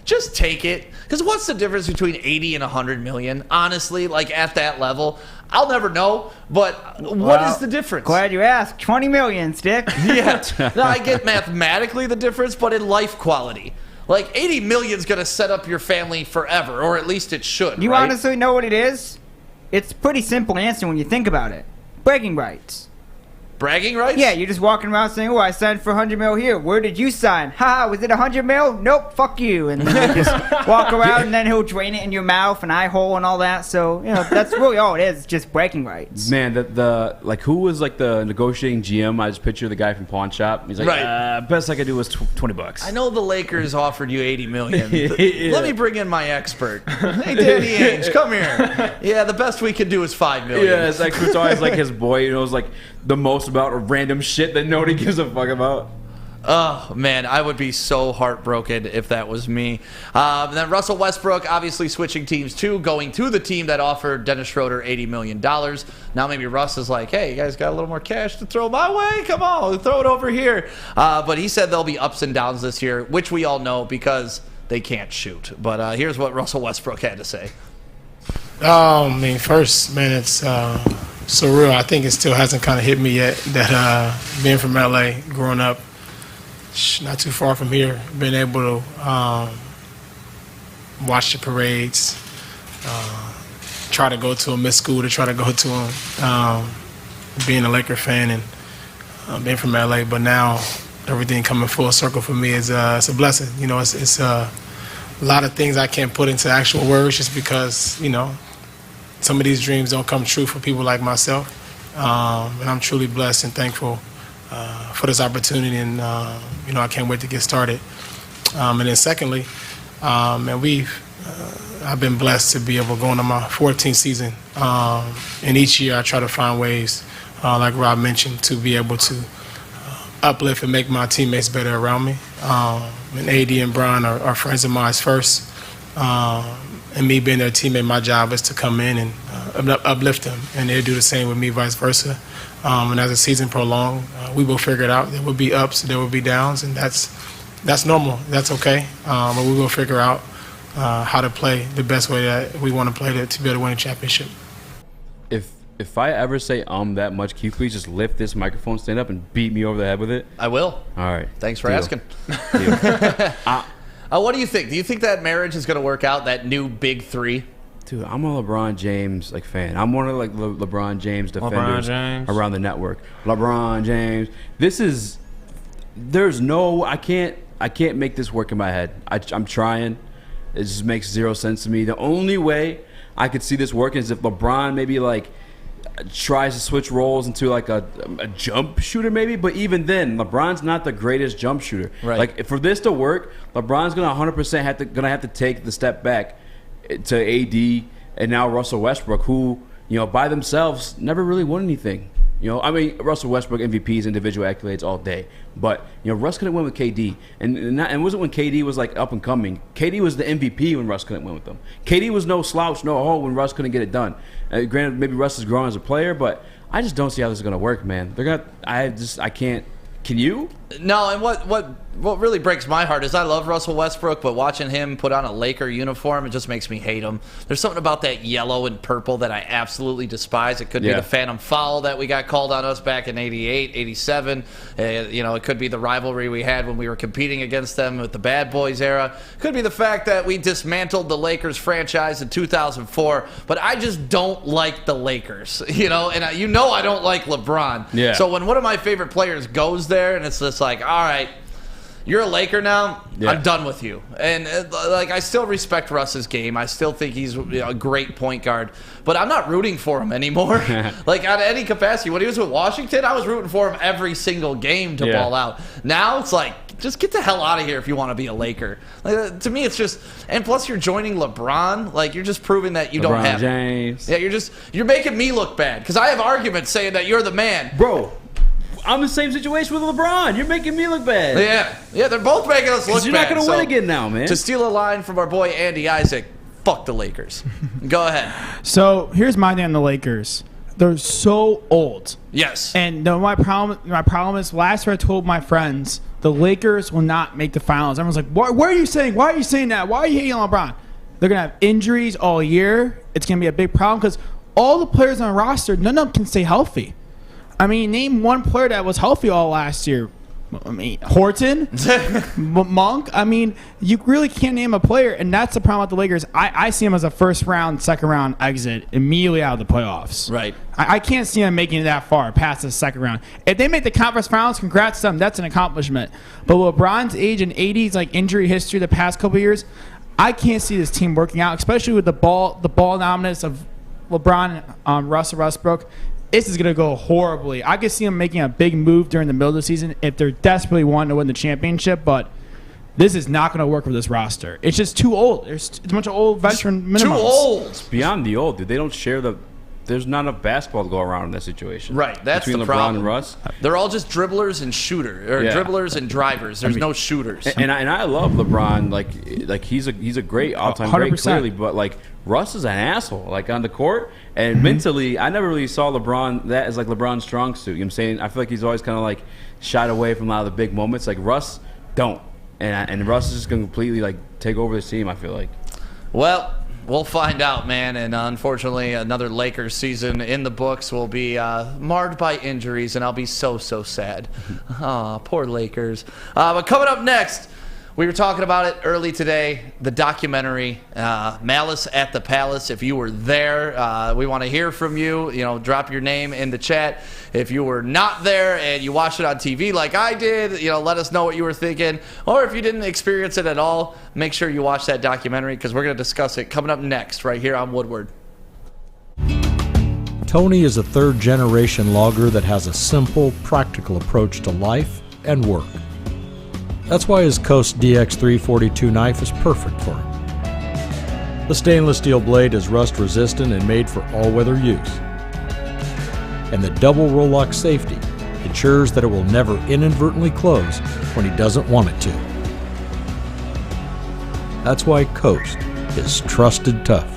S1: just take it. Because what's the difference between 80 and 100 million? Honestly, like at that level, I'll never know. But what is the difference?
S6: Glad you asked. 20 million, Stick.
S1: Yeah, no, I get mathematically the difference, but in life quality. Like 80 million is going to set up your family forever, or at least it should.
S6: You
S1: right?
S6: honestly know what it is? It's a pretty simple answer when you think about it. Bragging rights.
S1: Bragging rights?
S6: Yeah, you're just walking around saying, "Oh, I signed for 100 mil here. Where did you sign? Haha, was it 100 mil? Nope, fuck you." And then you just walk around, and then he'll drain it in your mouth, and eye hole, and all that. So that's really all it is. It's just bragging rights.
S2: Man, the like, who was like the negotiating GM? I just picture the guy from Pawn Shop. He's like, best I could do was $20.
S1: I know the Lakers offered you $80 million. Let me bring in my expert. Hey, Danny Ainge, come here. Yeah, the best we could do is $5 million.
S2: Yeah, his expert's always like his boy. Knows like the most about random shit that nobody gives a fuck about.
S1: Oh, man, I would be so heartbroken if that was me. Then Russell Westbrook obviously switching teams too, going to the team that offered Dennis Schroder $80 million. Now maybe Russ is like, hey, you guys got a little more cash to throw my way? Come on, throw it over here. But he said there'll be ups and downs this year, which we all know because they can't shoot. But here's what Russell Westbrook had to say.
S17: I mean, first, man, it's surreal. I think it still hasn't kind of hit me yet that being from LA, growing up, not too far from here, being able to watch the parades, try to go to them, miss school to try to go to them, being a Laker fan and being from LA, but now everything coming full circle for me is it's a blessing. It's a lot of things I can't put into actual words just because, some of these dreams don't come true for people like myself. And I'm truly blessed and thankful for this opportunity, and I can't wait to get started. And then secondly, I've been blessed to be able to go into my 14th season. And each year I try to find ways, like Rob mentioned, to be able to uplift and make my teammates better around me. And AD and Brian are friends of mine first. And me being their teammate, my job is to come in and uplift them, and they'll do the same with me, vice versa. And as the season prolongs, we will figure it out. There will be ups, there will be downs, and that's normal. That's okay. But we will figure out how to play the best way that we want to play to be able to win a championship.
S2: If I ever say that much, can you please just lift this microphone stand up and beat me over the head with it?
S1: I will.
S2: All right.
S1: Thanks for asking. What do you think? Do you think that marriage is going to work out, that new big three?
S2: Dude, I'm a LeBron James fan. I'm one of LeBron James defenders around the network. LeBron James. I can't make this work in my head. I'm trying. It just makes zero sense to me. The only way I could see this working is if LeBron maybe tries to switch roles into a jump shooter maybe, but even then LeBron's not the greatest jump shooter. Right. For this to work, LeBron's gonna 100% have to take the step back to AD and now Russell Westbrook, who by themselves never really won anything. Russell Westbrook MVPs, individual accolades all day, but Russ couldn't win with KD, and it wasn't when KD was up and coming. KD was the MVP when Russ couldn't win with them. KD was no slouch, no hole when Russ couldn't get it done. Granted, maybe Russ is growing as a player, but I just don't see how this is gonna work, man. I can't. Can you?
S1: No, and what really breaks my heart is I love Russell Westbrook, but watching him put on a Laker uniform, it just makes me hate him. There's something about that yellow and purple that I absolutely despise. It could be the phantom foul that we got called on us back in 88, 87. It could be the rivalry we had when we were competing against them with the Bad Boys era. Could be the fact that we dismantled the Lakers franchise in 2004, but I just don't like the Lakers, and I don't like LeBron.
S2: Yeah.
S1: So when one of my favorite players goes there and it's just like, all right, you're a Laker now. Yeah. I'm done with you. And I still respect Russ's game. I still think he's a great point guard. But I'm not rooting for him anymore. On any capacity. When he was with Washington, I was rooting for him every single game to ball out. Now it's just get the hell out of here if you want to be a Laker. To me, it's just, and plus you're joining LeBron. You're just proving that you don't have
S2: James.
S1: Yeah, you're making me look bad because I have arguments saying that you're the man,
S2: bro. I'm in the same situation with LeBron. You're making me look bad.
S1: Yeah, they're both making us look bad.
S2: You're not going to win again now, man.
S1: To steal a line from our boy Andy Isaac, fuck the Lakers. Go ahead.
S14: So here's my thing on the Lakers. They're so old.
S1: Yes.
S14: And my problem is last year I told my friends the Lakers will not make the finals. Everyone's like, what are you saying? Why are you saying that? Why are you hating on LeBron? They're going to have injuries all year. It's going to be a big problem because all the players on the roster, none of them can stay healthy. I mean, name one player that was healthy all last year. I mean, Horton, Monk. I mean, you really can't name a player, and that's the problem with the Lakers. I see them as a first-round, second-round exit immediately out of the playoffs.
S1: Right.
S14: I can't see them making it that far past the second round. If they make the conference finals, congrats to them. That's an accomplishment. But with LeBron's age and 80s, like injury history the past couple of years, I can't see this team working out, especially with the ball dominance of LeBron and Russell Westbrook. This is going to go horribly. I could see them making a big move during the middle of the season if they're desperately wanting to win the championship, but this is not going to work with this roster. It's just too old. It's a bunch of old veteran minimums.
S1: Too old.
S2: It's beyond the old, dude. They don't share there's not enough basketball to go around in that situation.
S1: Right, that's
S2: between
S1: the
S2: LeBron
S1: problem.
S2: and Russ.
S1: They're all just dribblers and dribblers and drivers. There's no shooters.
S2: And I love LeBron. Like he's a great all-time great
S14: 100%.
S2: clearly, but like Russ is an asshole. Like on the court and mentally, I never really saw LeBron that as like LeBron's strong suit. You know what I'm saying? I feel like he's always kind of like shied away from a lot of the big moments. Like Russ don't, and Russ is just gonna completely like take over the team. I feel like.
S1: Well, we'll find out, man. And unfortunately, another Lakers season in the books will be marred by injuries, and I'll be so sad. Aw, poor Lakers. But coming up next, we were talking about it early today, the documentary, Malice at the Palace. If you were there, we want to hear from you. You know, drop your name in the chat. If you were not there and you watched it on TV like I did, you know, let us know what you were thinking. Or if you didn't experience it at all, make sure you watch that documentary because we're going to discuss it coming up next right here on Woodward.
S18: Tony is a third-generation logger that has a simple, practical approach to life and work. That's why his Coast DX342 knife is perfect for him. The stainless steel blade is rust-resistant and made for all-weather use. And the double roll-lock safety ensures that it will never inadvertently close when he doesn't want it to. That's why Coast is trusted tough.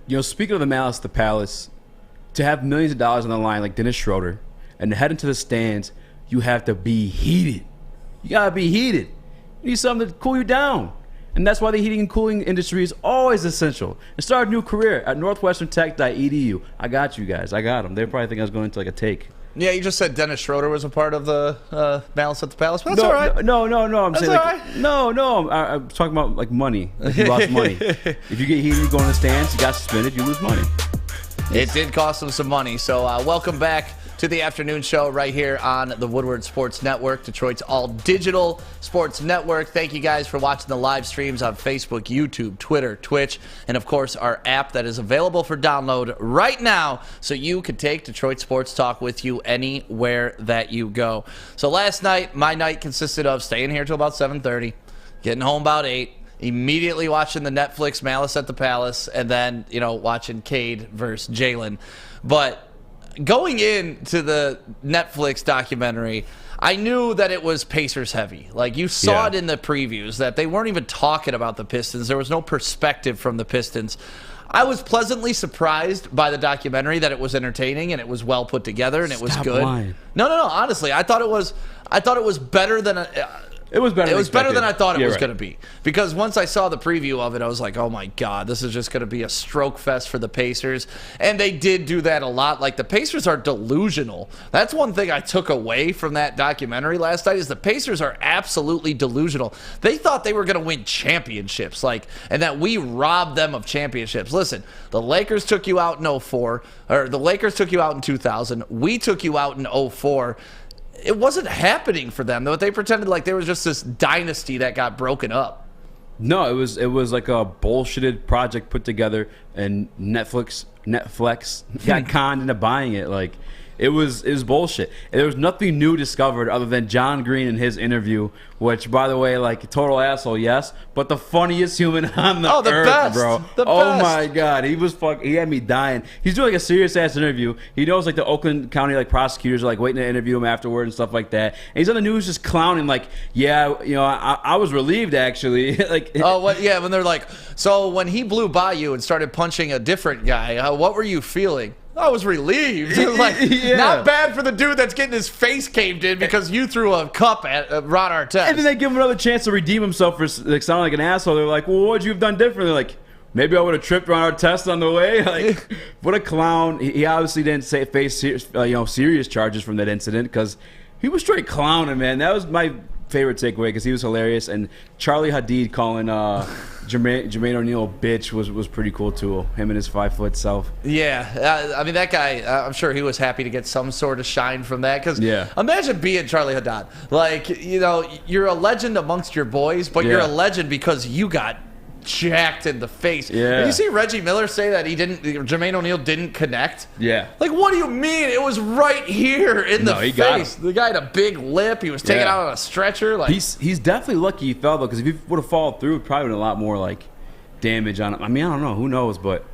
S2: You know, speaking of the Malice at the Palace, to have millions of dollars on the line like Dennis Schroder and to head into the stands, you have to be heated. You gotta be heated. You need something to cool you down. And that's why the heating and cooling industry is always essential. And start a new career at northwesterntech.edu. I got you guys. I got them. They probably think I was going into like a take.
S1: Yeah, you just said Dennis Schroder was a part of the Malice at the Palace. But that's all right.
S2: No. I'm
S1: That's
S2: saying
S1: all
S2: like,
S1: right.
S2: No. I'm talking about like money. Like you lost money. If you get heated, you go in the stands, you got suspended, you lose money.
S1: It did cost him some money. So welcome back to the afternoon show right here on the Woodward Sports Network, Detroit's all-digital sports network. Thank you guys for watching the live streams on Facebook, YouTube, Twitter, Twitch, and, of course, our app that is available for download right now so you can take Detroit Sports Talk with you anywhere that you go. So last night, my night consisted of staying here till about 7:30, getting home about 8, immediately watching the Netflix Malice at the Palace, and then, you know, watching Cade versus Jalen. But going into the Netflix documentary, I knew that it was Pacers heavy. Like, you saw it in the previews that they weren't even talking about the Pistons. There was no perspective from the Pistons. I was pleasantly surprised by the documentary that it was entertaining and it was well put together and it was good.
S2: Lying.
S1: No. Honestly, I thought it was better than
S2: It was better.
S1: It was better than I thought it was
S2: right.
S1: going to be. Because once I saw the preview of it, I was like, oh my God, this is just going to be a stroke fest for the Pacers. And they did do that a lot. Like, the Pacers are delusional. That's one thing I took away from that documentary last night is the Pacers are absolutely delusional. They thought they were going to win championships, and that we robbed them of championships. Listen, the Lakers took you out in 2004, or the Lakers took you out in 2000. We took you out in 2004. It wasn't happening for them, though. They pretended like there was just this dynasty that got broken up.
S2: No, it was like a bullshitted project put together, and Netflix got conned into buying it. Like, It was bullshit. And there was nothing new discovered other than John Green in his interview, which, by the way, like, total asshole, yes, but the funniest human on the earth,
S1: best.
S2: bro.
S1: The
S2: oh
S1: best.
S2: my God, he had me dying. He's doing like a serious ass interview. He knows like the Oakland County like prosecutors are like waiting to interview him afterward and stuff like that. And he's on the news just clowning, like, yeah, you know, I was relieved actually. Like,
S1: when they're like, so when he blew by you and started punching a different guy, what were you feeling? I was relieved. Like, not bad for the dude that's getting his face caved in because you threw a cup at Ron Artest.
S2: And then they give him another chance to redeem himself for like sounding like an asshole. They're like, well, what would you have done differently? They're like, maybe I would have tripped Ron Artest on the way. Like, what a clown. He obviously didn't face serious charges from that incident because he was straight clowning, man. That was my favorite takeaway because he was hilarious. And Charlie Hadid calling Jermaine O'Neal a bitch was pretty cool too. Him and his 5-foot self.
S1: Yeah, I mean, that guy, I'm sure he was happy to get some sort of shine from that. Because imagine being Charlie Haddad. Like, you know, you're a legend amongst your boys, but you're a legend because you got jacked in the face.
S2: Yeah.
S1: Did you see Reggie Miller say that Jermaine O'Neal didn't connect?
S2: Yeah.
S1: Like, what do you mean? It was right here in the face. The guy had a big lip. He was taken out on a stretcher. Like,
S2: he's definitely lucky he fell though, because if he would have fallen through, it probably would have been a lot more like damage on him. I mean, I don't know. Who knows? But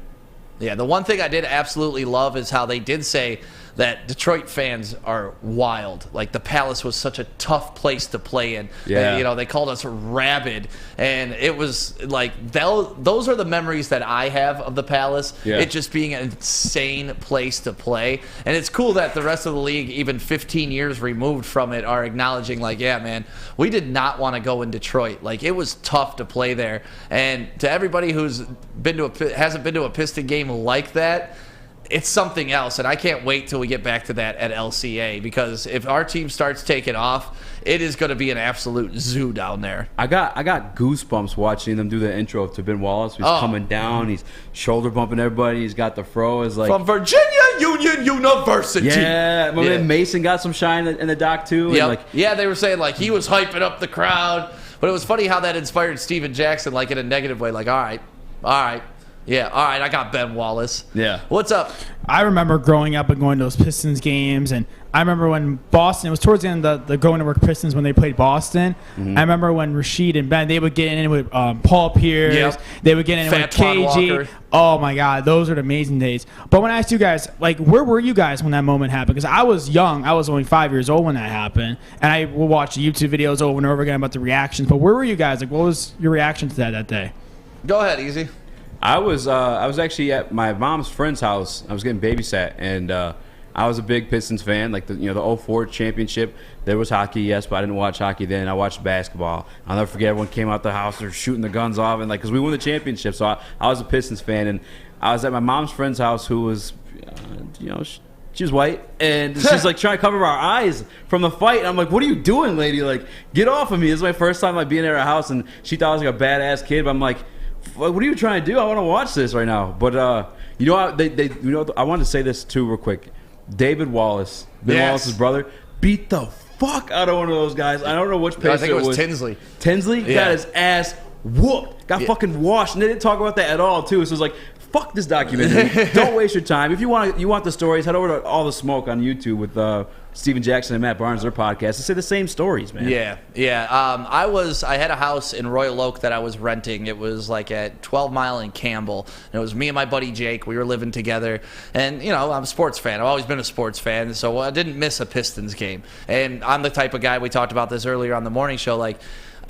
S1: yeah, the one thing I did absolutely love is how they did say that Detroit fans are wild. Like, the Palace was such a tough place to play in.
S2: Yeah.
S1: And, you know, they called us rabid. And it was like, those are the memories that I have of the Palace.
S2: Yeah.
S1: It just being an insane place to play. And it's cool that the rest of the league, even 15 years removed from it, are acknowledging, like, yeah, man, we did not want to go in Detroit. Like, it was tough to play there. And to everybody who's hasn't been to a Piston game like that, it's something else, and I can't wait till we get back to that at LCA, because if our team starts taking off, it is going to be an absolute zoo down there.
S2: I got goosebumps watching them do the intro to Ben Wallace. He's coming down, he's shoulder bumping everybody, he's got the fro is like
S1: from Virginia Union University.
S2: Yeah, Mason got some shine in the doc too.
S1: Yep.
S2: And like,
S1: yeah, they were saying like he was hyping up the crowd, but it was funny how that inspired Steven Jackson, like in a negative way. Like, all right. Yeah, all right, I got Ben Wallace.
S2: Yeah.
S1: What's up?
S14: I remember growing up and going to those Pistons games, and I remember when Boston, it was towards the end of the Going to Work Pistons when they played Boston.
S2: Mm-hmm.
S14: I remember when Rasheed and Ben, they would get in with Paul Pierce.
S1: Yep.
S14: They would get in
S1: Fat
S14: with KG.
S1: Walker.
S14: Oh, my God. Those are the amazing days. But when I asked you guys, like, where were you guys when that moment happened? Because I was young. I was only 5 years old when that happened. And I would watch the YouTube videos over and over again about the reactions. But where were you guys? Like, what was your reaction to that day?
S1: Go ahead, Easy.
S2: I was actually at my mom's friend's house. I was getting babysat, and I was a big Pistons fan. Like the 04 championship, there was hockey, yes, but I didn't watch hockey then. I watched basketball. I'll never forget, everyone came out the house, they're shooting the guns off, and like, because we won the championship, so I was a Pistons fan, and I was at my mom's friend's house, who was, she was white, and she's like trying to cover our eyes from the fight. And I'm like, what are you doing, lady? Like, get off of me. This is my first time like being at her house, and she thought I was like a badass kid, but I'm like, what are you trying to do? I want to watch this right now. But I wanted to say this too real quick. David Wallace, Wallace's brother, beat the fuck out of one of those guys. I don't know which pacer
S1: I think it was Tinsley.
S2: Tinsley got his ass whooped. Got fucking washed. And they didn't talk about that at all too. So it's like, fuck this documentary. Don't waste your time. If you want the stories, head over to All the Smoke on YouTube with Steven Jackson and Matt Barnes, their podcast. They say the same stories, man.
S1: Yeah. I had a house in Royal Oak that I was renting. It was like at 12 Mile in Campbell. And it was me and my buddy Jake. We were living together. And, I'm a sports fan. I've always been a sports fan. So I didn't miss a Pistons game. And I'm the type of guy, we talked about this earlier on the morning show, like,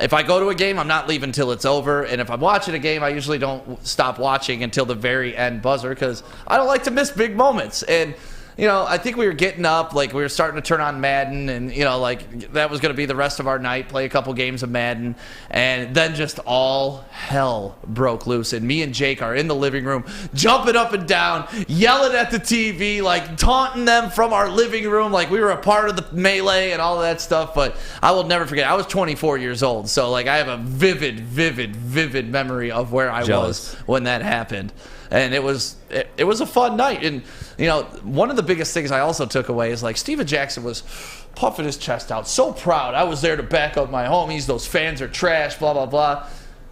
S1: if I go to a game, I'm not leaving until it's over. And if I'm watching a game, I usually don't stop watching until the very end buzzer because I don't like to miss big moments. And, I think we were getting up, like we were starting to turn on Madden, and, like that was going to be the rest of our night, play a couple games of Madden. And then just all hell broke loose. And me and Jake are in the living room, jumping up and down, yelling at the TV, like taunting them from our living room, like we were a part of the melee and all that stuff. But I will never forget, I was 24 years old. So, like, I have a vivid memory of where I was when that happened. And it was a fun night. And, one of the biggest things I also took away is, like, Steven Jackson was puffing his chest out, so proud. I was there to back up my homies. Those fans are trash, blah, blah, blah.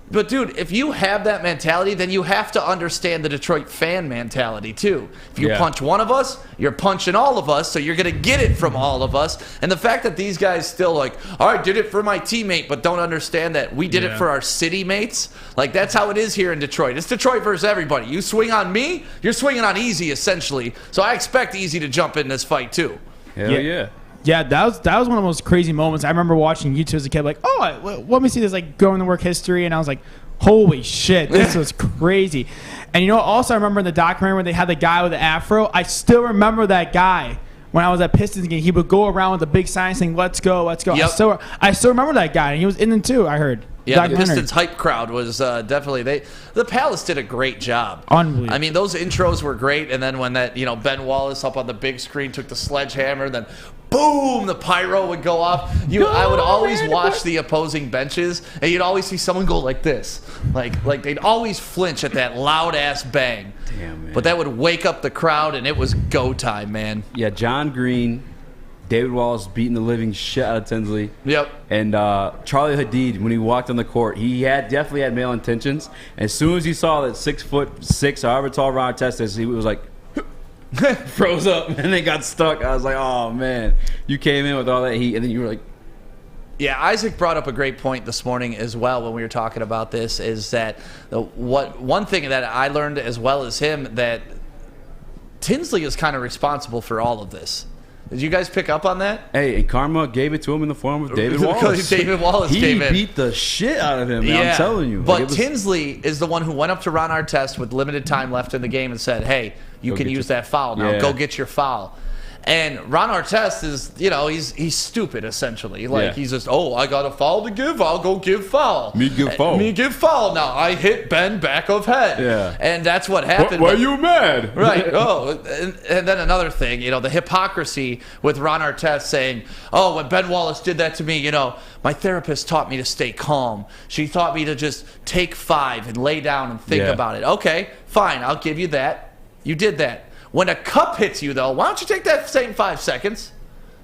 S1: But, dude, if you have that mentality, then you have to understand the Detroit fan mentality, too. If you punch one of us, you're punching all of us, so you're going to get it from all of us. And the fact that these guys still like, I did it for my teammate, but don't understand that we did it for our city mates. Like, that's how it is here in Detroit. It's Detroit versus everybody. You swing on me, you're swinging on Easy, essentially. So I expect Easy to jump in this fight, too.
S2: Hell yeah.
S14: Yeah, that was one of the most crazy moments. I remember watching YouTube as a kid, like, let me see this, like, going to work history, and I was like, holy shit, this was crazy. And you know, also I remember in the documentary when they had the guy with the afro, I still remember that guy. When I was at Pistons game, he would go around with a big sign saying, let's go, let's go.
S1: Yep.
S14: I still remember that guy, and he was in them too, I heard.
S1: Yeah, the Pistons hype crowd was definitely the Palace did a great job.
S14: Unbelievable.
S1: I mean, those intros were great, and then when that Ben Wallace up on the big screen took the sledgehammer, then boom, the pyro would go off. I would always watch the opposing benches, and you'd always see someone go like this, like they'd always flinch at that loud ass bang.
S2: Damn, man.
S1: But that would wake up the crowd, and it was go time, man.
S2: Yeah, John Green, David Wallace beating the living shit out of Tinsley.
S1: Yep.
S2: And Charlie Hadid, when he walked on the court, he definitely had male intentions. As soon as he saw that 6'6", however tall Ron Artest is, he was like, froze up, and then got stuck. I was like, oh, man. You came in with all that heat, and then you were like...
S1: Yeah, Isaac brought up a great point this morning as well when we were talking about this, is that one thing that I learned as well as him, that Tinsley is kind of responsible for all of this. Did you guys pick up on that?
S2: Hey, and karma gave it to him in the form of David Wallace.
S1: David Wallace came in.
S2: He beat the shit out of him, man.
S1: Yeah,
S2: I'm telling you.
S1: But Tinsley is the one who went up to Ron Artest with limited time left in the game and said, hey, you can use that foul now.
S2: Yeah.
S1: Go get your foul. And Ron Artest is, he's stupid, essentially. Like, he's just, I got a foul to give. I'll go give foul.
S2: Me give foul.
S1: Now, I hit Ben back of head.
S2: Yeah.
S1: And that's what happened.
S2: Why are you mad?
S1: Right. And then another thing, the hypocrisy with Ron Artest saying, when Ben Wallace did that to me, my therapist taught me to stay calm. She taught me to just take 5 and lay down and think about it. Okay, fine. I'll give you that. You did that. When a cup hits you, though, why don't you take that same 5 seconds?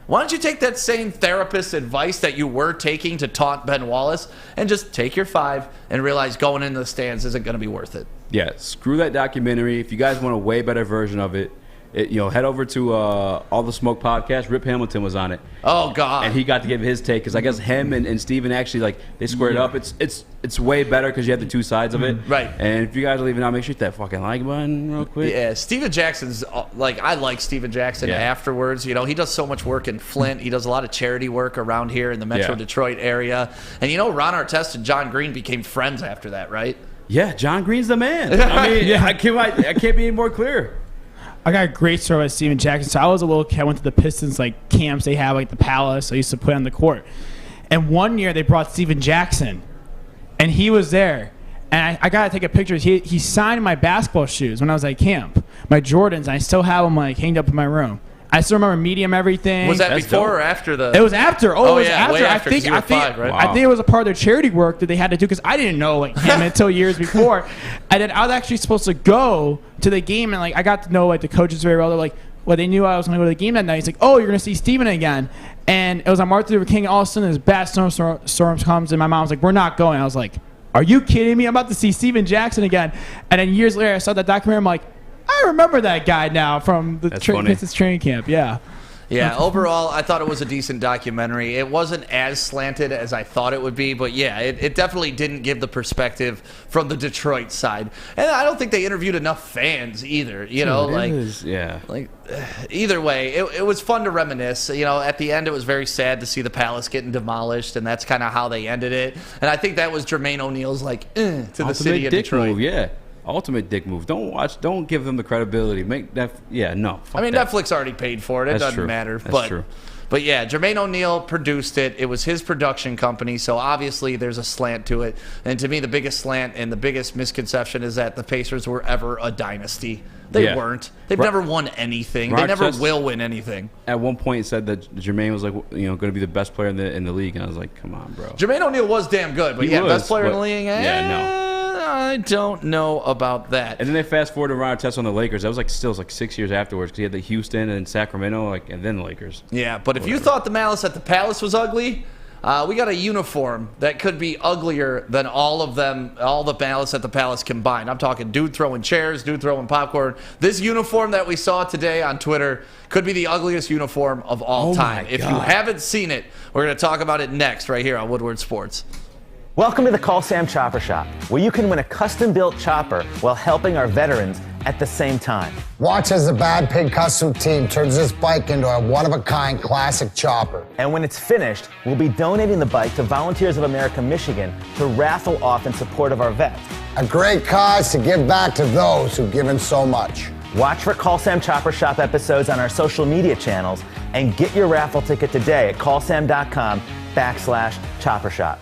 S1: Why don't you take that same therapist's advice that you were taking to taunt Ben Wallace and just take your 5 and realize going into the stands isn't going to be worth it?
S2: Yeah, screw that documentary. If you guys want a way better version of it, head over to All the Smoke podcast. Rip Hamilton was on it.
S1: Oh God!
S2: And he got to give his take because I guess him and Steven actually they squared up. It's way better because you have the two sides of it.
S1: Right.
S2: And if you guys are leaving out, make sure you hit that fucking like button real quick.
S1: Yeah, Steven Jackson's I like Steven Jackson afterwards. He does so much work in Flint. He does a lot of charity work around here in the Metro Detroit area. And Ron Artest and John Green became friends after that, right?
S2: Yeah, John Green's the man. I mean, I can't be any more clear.
S14: I got a great story with Steven Jackson. So I was a little kid. I went to the Pistons camps they have, the Palace. I used to play on the court. And one year they brought Steven Jackson, and he was there. And I got to take a picture. He signed my basketball shoes when I was at camp, my Jordans. And I still have them hanged up in my room. I still remember meeting him, everything.
S1: Was that before or after the?
S14: It was after. Oh, it was
S1: yeah,
S14: after.
S1: way after. I think
S14: it was a part of their charity work that they had to do because I didn't know him until years before. And then I was actually supposed to go to the game, and I got to know the coaches very well. They're like, they knew I was going to go to the game that night. He's like, you're going to see Steven again. And it was on Martin Luther King. All of a sudden, this bad storm comes, and my mom was like, we're not going. I was like, are you kidding me? I'm about to see Steven Jackson again. And then years later, I saw that documentary. I'm like, I remember that guy now from the Pistons training camp. Yeah.
S1: Yeah, overall, I thought it was a decent documentary. It wasn't as slanted as I thought it would be, but yeah, it definitely didn't give the perspective from the Detroit side. And I don't think they interviewed enough fans either, either way, it was fun to reminisce. At the end, it was very sad to see the Palace getting demolished, and that's kind of how they ended it. And I think that was Jermaine O'Neal's to the city of Detroit.
S2: Move, yeah. Ultimate dick move. Don't give them the credibility. Fuck that.
S1: Netflix already paid for it. It doesn't matter.
S2: That's true.
S1: But yeah, Jermaine O'Neal produced it. It was his production company, so obviously there's a slant to it. And to me, the biggest slant and the biggest misconception is that the Pacers were ever a dynasty. They weren't. They've never won anything. They never will win anything.
S2: At one point, it said that Jermaine was going to be the best player in the league, and I was like, come on, bro.
S1: Jermaine O'Neal was damn good, but best player in the league.
S2: No.
S1: I don't know about that.
S2: And then they fast forward to Ron Artest on the Lakers. That was still 6 years afterwards because he had the Houston and Sacramento, and then the Lakers.
S1: Yeah, but if you thought the Malice at the Palace was ugly, We got a uniform that could be uglier than all of them, all the Malice at the Palace combined. I'm talking dude throwing chairs, dude throwing popcorn. This uniform that we saw today on Twitter could be the ugliest uniform of all time. If you haven't seen it, we're going to talk about it next right here on Woodward Sports.
S19: Welcome to the Call Sam Chopper Shop, where you can win a custom-built chopper while helping our veterans at the same time.
S20: Watch as the Bad Pig Custom team turns this bike into a one-of-a-kind classic chopper.
S19: And when it's finished, we'll be donating the bike to Volunteers of America Michigan to raffle off in support of our vets.
S20: A great cause to give back to those who've given so much.
S19: Watch for Call Sam Chopper Shop episodes on our social media channels and get your raffle ticket today at callsam.com/chopper shop.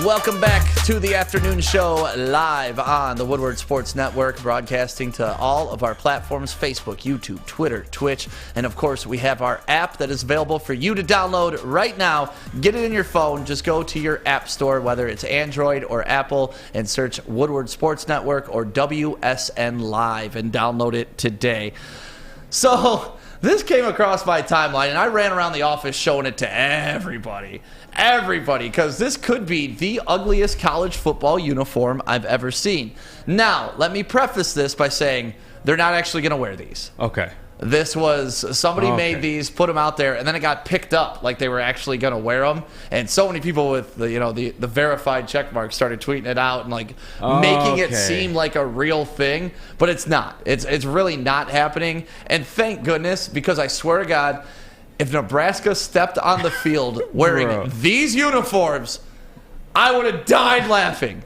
S1: Welcome back to the afternoon show live on the Woodward Sports Network, broadcasting to all of our platforms, Facebook, YouTube, Twitter, Twitch, and of course we have our app that is available for you to download right now. Get it in your phone. Just go to your app store, whether it's Android or Apple, and search Woodward Sports Network or WSN Live and download it today. So this came across my timeline, and I ran around the office showing it to everybody, because this could be the ugliest college football uniform I've ever seen. Now, let me preface this by saying they're not actually going to wear these.
S2: Okay.
S1: This was, somebody made these, put them out there, and then it got picked up like they were actually going to wear them. And so many people with the verified check mark started tweeting it out and making it seem like a real thing. But it's not. It's really not happening. And thank goodness, because I swear to God, if Nebraska stepped on the field wearing these uniforms, I would have died laughing.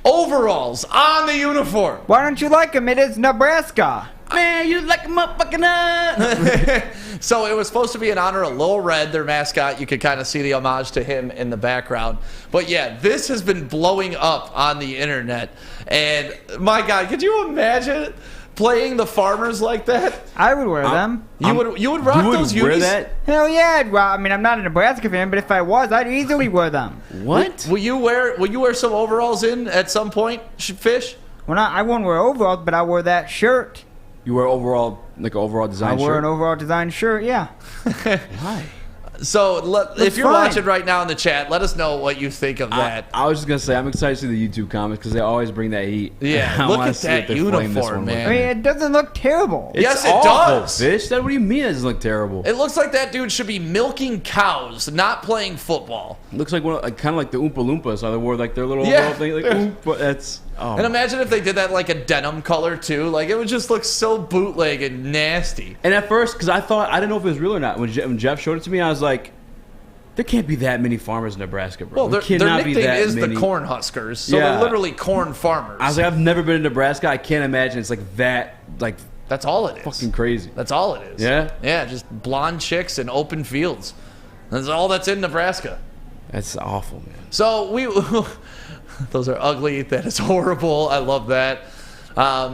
S1: Overalls on the uniform.
S6: Why don't you like them? It is Nebraska.
S1: Man, you like a motherfucking nut. So it was supposed to be in honor of Lil Red, their mascot. You could kind of see the homage to him in the background. But yeah, this has been blowing up on the internet. And my God, could you imagine playing the Farmers like that?
S6: I would wear them.
S1: You would rock those unis?
S2: Wear that?
S6: Hell yeah, I'd rock. I mean, I'm not a Nebraska fan, but if I was, I'd easily wear them.
S2: What?
S1: Will you wear some overalls in at some point, Fish?
S6: Well, I won't wear overalls, but I'll wear that shirt.
S2: You wear overall design shirt?
S6: I wear an overall design shirt, yeah.
S2: Why?
S1: So if you're watching right now in the chat, let us know what you think of that.
S2: I was just going to say, I'm excited to see the YouTube comments because they always bring that heat.
S1: Yeah, look at that uniform, man.
S6: I mean, it doesn't look terrible.
S1: Yes, it
S2: awful,
S1: does.
S2: Fish. What do you mean it doesn't look terrible?
S1: It looks like that dude should be milking cows, not playing football.
S2: It looks like kind of like the Oompa Loompas. How they wore their little overall thing. Like, Oompa, that's... Oh.
S1: And imagine if they did that like a denim color too. Like it would just look so bootleg and nasty.
S2: And at first, because I didn't know if it was real or not. When Jeff showed it to me, I was like, there can't be that many farmers in Nebraska, bro.
S1: Well, their nickname is the Corn Huskers, so they're literally corn farmers.
S2: I was like, I've never been to Nebraska. I can't imagine it's like that. Like
S1: that's all it is.
S2: Fucking crazy.
S1: That's all it is.
S2: Yeah.
S1: Yeah, just blonde chicks and open fields. That's all that's in Nebraska.
S2: That's awful, man.
S1: So those are ugly. That is horrible. I love that.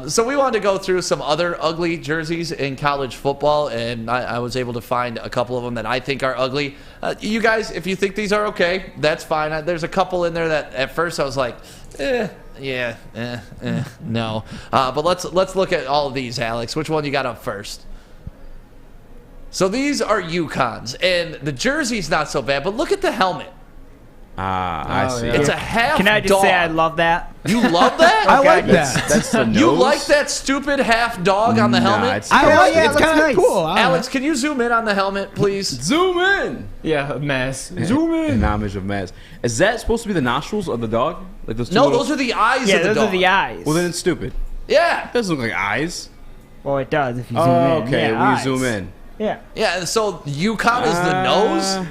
S1: So we wanted to go through some other ugly jerseys in college football, and I was able to find a couple of them that I think are ugly. You guys, if you think these are okay, that's fine. There's a couple in there that at first I was like, no. But let's look at all of these, Alex. Which one you got up first? So these are Yukons, and the jersey's not so bad, but look at the helmet.
S2: I see.
S1: It's a half
S6: Can I just
S1: dog.
S6: say I love that?
S1: You love that?
S14: I like that.
S2: That's the nose.
S1: You like that stupid half dog on the helmet?
S2: It's
S14: I like it.
S6: yeah,
S14: It's kind of
S6: nice.
S14: cool.
S1: Alex, can you zoom in on the helmet, please?
S2: Zoom in.
S13: Yeah, mess.
S2: Zoom in. An homage of Maz. Is that supposed to be the nostrils of the dog? Like those two
S1: No, those are the eyes
S6: Yeah,
S1: of the
S6: those
S1: dog.
S6: are the eyes.
S2: Well, then it's stupid.
S1: Yeah.
S2: It doesn't look like eyes.
S6: Well, it does if you zoom in.
S2: Oh, okay.
S6: Yeah,
S2: When
S6: eyes.
S2: you zoom in.
S6: Yeah.
S1: Yeah, and so Yukon is the nose?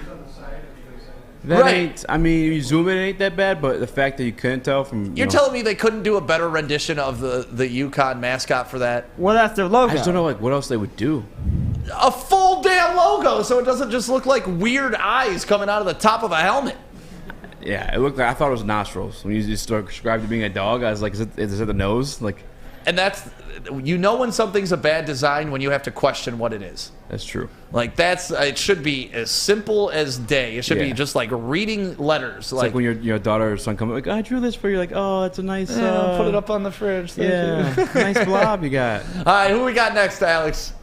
S2: That
S1: Right.
S2: ain't, I mean, you zoom in, it ain't that bad, but the fact that you couldn't tell from...
S1: You're telling me they couldn't do a better rendition of the Yukon mascot for that?
S6: Well, that's their logo.
S2: I just don't know what else they would do.
S1: A full damn logo, so it doesn't just look like weird eyes coming out of the top of a helmet.
S2: Yeah, it looked like, I thought it was nostrils. When you just described it being a dog, I was like, is it the nose? Like,
S1: And that's, you know when something's a bad design when you have to question what it is.
S2: That's true.
S1: Like it should be as simple as day. It should be just like reading letters.
S2: It's like when your daughter or son come like, I drew this for you. Like, oh, it's a nice.
S1: put it up on the fridge. Thank you.
S2: Nice blob you got.
S1: All right, who we got next, Alex?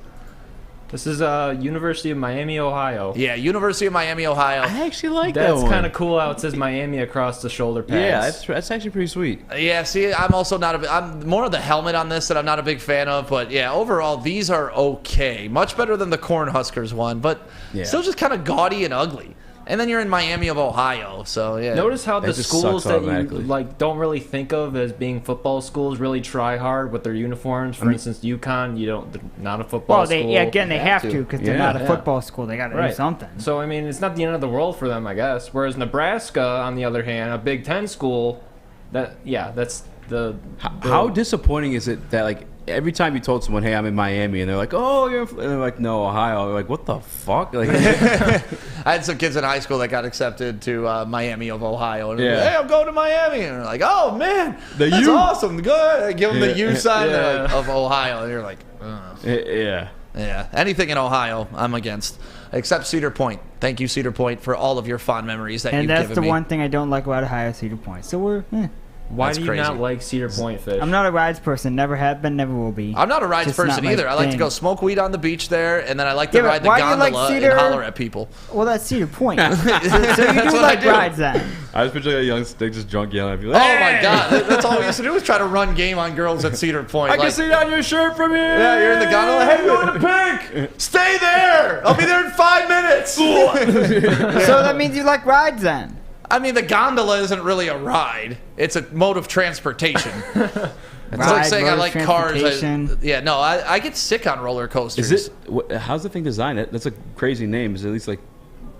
S13: This is University of Miami, Ohio.
S1: Yeah, University of Miami, Ohio.
S2: I actually like that
S13: That's
S2: one.
S13: kind of cool how it says Miami across the shoulder pads.
S2: Yeah, that's actually pretty sweet.
S1: Yeah, see, I'm also not I'm more of the helmet on this that I'm not a big fan of, but yeah, overall these are okay. Much better than the Cornhuskers one, but still just kind of gaudy and ugly. And then you're in Miami of Ohio, so yeah.
S13: Notice how the
S2: just
S13: schools
S2: sucks
S13: that you
S2: automatically.
S13: like don't really think of as being football schools really try hard with their uniforms. For instance, UConn, they're not a football school.
S6: Well, they have to because they're not a football school. They got to do something.
S13: So I mean, it's not the end of the world for them, I guess. Whereas Nebraska, on the other hand, a Big Ten school, that's the.
S2: How disappointing is it that like every time you told someone, "Hey, I'm in Miami," and they're like, "Oh, you're," and they're like, "No, Ohio." They're like, "What the fuck?" Like,
S1: I had some kids in high school that got accepted to Miami of Ohio, and they're like, "Hey, I'm going to Miami," and they're like, "Oh man, that's awesome, good." I give them the U sign they're like, of Ohio, and you're like, yeah. Anything in Ohio, I'm against, except Cedar Point. Thank you, Cedar Point, for all of your fond memories that you've given me.
S6: And that's the one thing I don't like about Ohio, Cedar Point. So we're.
S13: Why do you not like Cedar Point, Fish?
S6: I'm not a rides person. Never have been. Never will be.
S1: I'm not a rides
S6: Just
S1: person
S6: not
S1: either.
S6: my
S1: I like to
S6: thing.
S1: go smoke weed on the beach there, and then I like to ride the
S6: why do you
S1: gondola
S6: like Cedar?
S1: and holler at people.
S6: Well, that's Cedar Point. so you do like rides then.
S2: I just picture like a young stick just drunk yelling at people.
S1: Oh my god, that's all we used to do was try to run game on girls at Cedar Point.
S2: I can see it on your shirt from here.
S1: Yeah, you're in the gondola. Hey, you're going to Pink. Stay there. I'll be there in 5 minutes.
S6: So that means you like rides then.
S1: I mean, the gondola isn't really a ride. It's a mode of transportation. It's like saying I like cars. I get sick on roller coasters.
S2: Is it? How's the thing designed? That's a crazy name. Is it at least like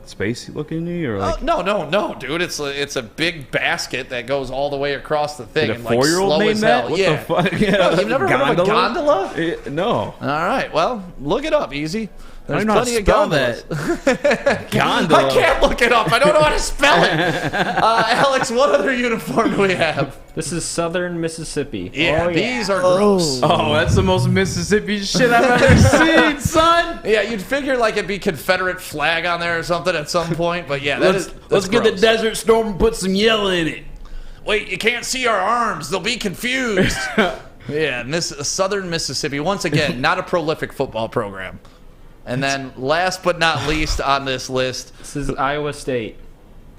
S2: space looking or like?
S1: No, dude. It's a big basket that goes all the way across the thing.
S2: Did a
S1: and like
S2: 4-year-old
S1: slow
S2: name
S1: as
S2: that?
S1: hell.
S2: What
S1: Yeah.
S2: the fuck? Yeah.
S1: No, you've never heard of a gondola?
S2: No.
S1: All right. Well, look it up. Easy. There's
S2: I don't know how
S1: plenty
S2: to
S1: of
S2: spell
S1: gondolas.
S2: that. Gondola.
S1: I can't look it up. I don't know how to spell it. Alex, what other uniform do we have?
S13: This is Southern Mississippi.
S1: Yeah, these are gross.
S2: Oh, that's the most Mississippi shit I've ever seen, son.
S1: Yeah, you'd figure like it'd be Confederate flag on there or something at some point, but yeah,
S2: let's get the Desert Storm and put some yellow in it.
S1: Wait, you can't see our arms. They'll be confused. Yeah, Southern Mississippi. Once again, not a prolific football program. And then last but not least on this list,
S13: this is Iowa State.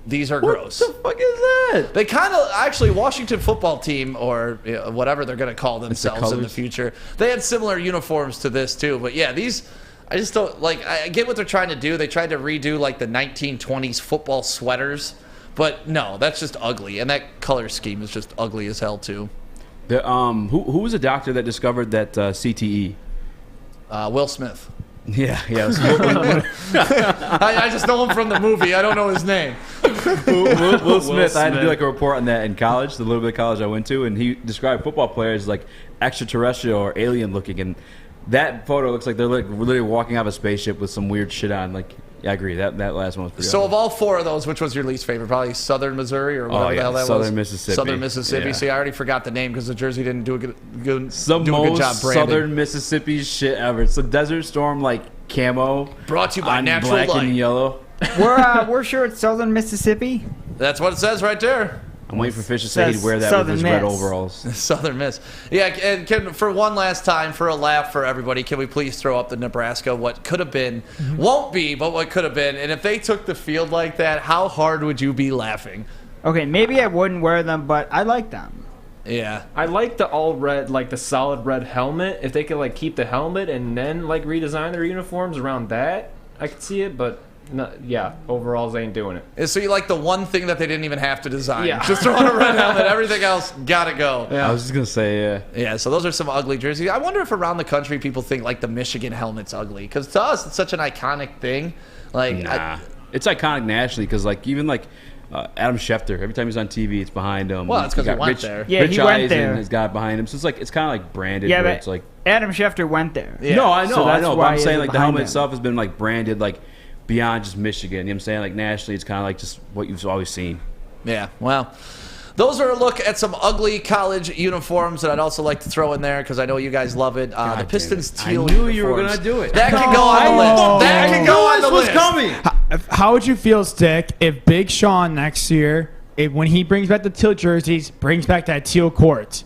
S1: These are gross.
S2: What the fuck is that?
S1: They kind of actually Washington football team or whatever they're going to call themselves in the
S2: colors?
S1: future. They had similar uniforms to this too, but yeah, these I just don't like. I get what they're trying to do. They tried to redo like the 1920s football sweaters, but no, that's just ugly, and that color scheme is just ugly as hell too.
S2: Who was the doctor that discovered that CTE?
S1: Will Smith.
S2: Yeah.
S1: I just know him from the movie. I don't know his name.
S2: Will Smith. I had to do like a report on that in college, the little bit of college I went to, and he described football players as like extraterrestrial or alien looking, and that photo looks like they're like literally walking out of a spaceship with some weird shit on. Like, yeah, I agree. That last one was pretty.
S1: So of all four of those, which was your least favorite? Probably Southern Missouri or whatever the hell that was.
S2: Southern Mississippi.
S1: Southern Mississippi.
S2: Yeah.
S1: See, I already forgot the name because the jersey didn't do a good
S2: Most
S1: job branding.
S2: Southern Mississippi shit ever. It's the Desert Storm like camo.
S1: Brought to you by
S2: on
S1: Natural
S2: black
S1: Light.
S2: and yellow.
S6: We're sure it's Southern Mississippi.
S1: That's what it says right there.
S2: I'm waiting for Fish to say he'd wear that
S6: Southern
S2: with his red
S6: Miss.
S2: overalls.
S1: Southern Miss. Yeah, and for one last time, for a laugh for everybody, can we please throw up the Nebraska what could have been, won't be, but what could have been. And if they took the field like that, how hard would you be laughing?
S6: Okay, maybe I wouldn't wear them, but I like them.
S1: Yeah.
S13: I like the all red, like the solid red helmet. If they could like keep the helmet and then like redesign their uniforms around that, I could see it, but overalls they ain't doing it.
S1: And so you like the one thing that they didn't even have to design.
S13: Yeah.
S1: Just throw on a red helmet. Everything else gotta go.
S2: I was just gonna say,
S1: Yeah, so those are some ugly jerseys. I wonder if around the country people think like the Michigan helmet's ugly. Because to us, it's such an iconic thing. Like,
S2: nah. It's iconic nationally because like even like Adam Schefter, every time he's on TV, it's behind him.
S1: Well, it's because he
S2: got
S1: went there.
S6: Yeah,
S2: Rich
S6: he went
S2: Eisen
S6: there.
S2: has got behind him. So it's like it's kind of like branded.
S6: Yeah,
S2: where
S6: but
S2: it's like
S6: Adam Schefter went there.
S1: Yeah.
S2: no, I know,
S6: So that's
S2: But
S6: why
S2: I'm
S6: he's
S2: saying like the
S6: behind
S2: helmet
S6: him.
S2: itself has been like branded like beyond just Michigan. You know what I'm saying? Like nationally, it's kind of like just what you've always seen.
S1: Yeah, well, those are a look at some ugly college uniforms that I'd also like to throw in there because I know you guys love it. The Pistons teal
S2: I knew you were
S1: uniforms.
S2: gonna do it.
S1: That can go on the list. That can go on the list.
S2: coming.
S14: How would you feel, Stick, if Big Sean next year, when he brings back the teal jerseys, brings back that teal court?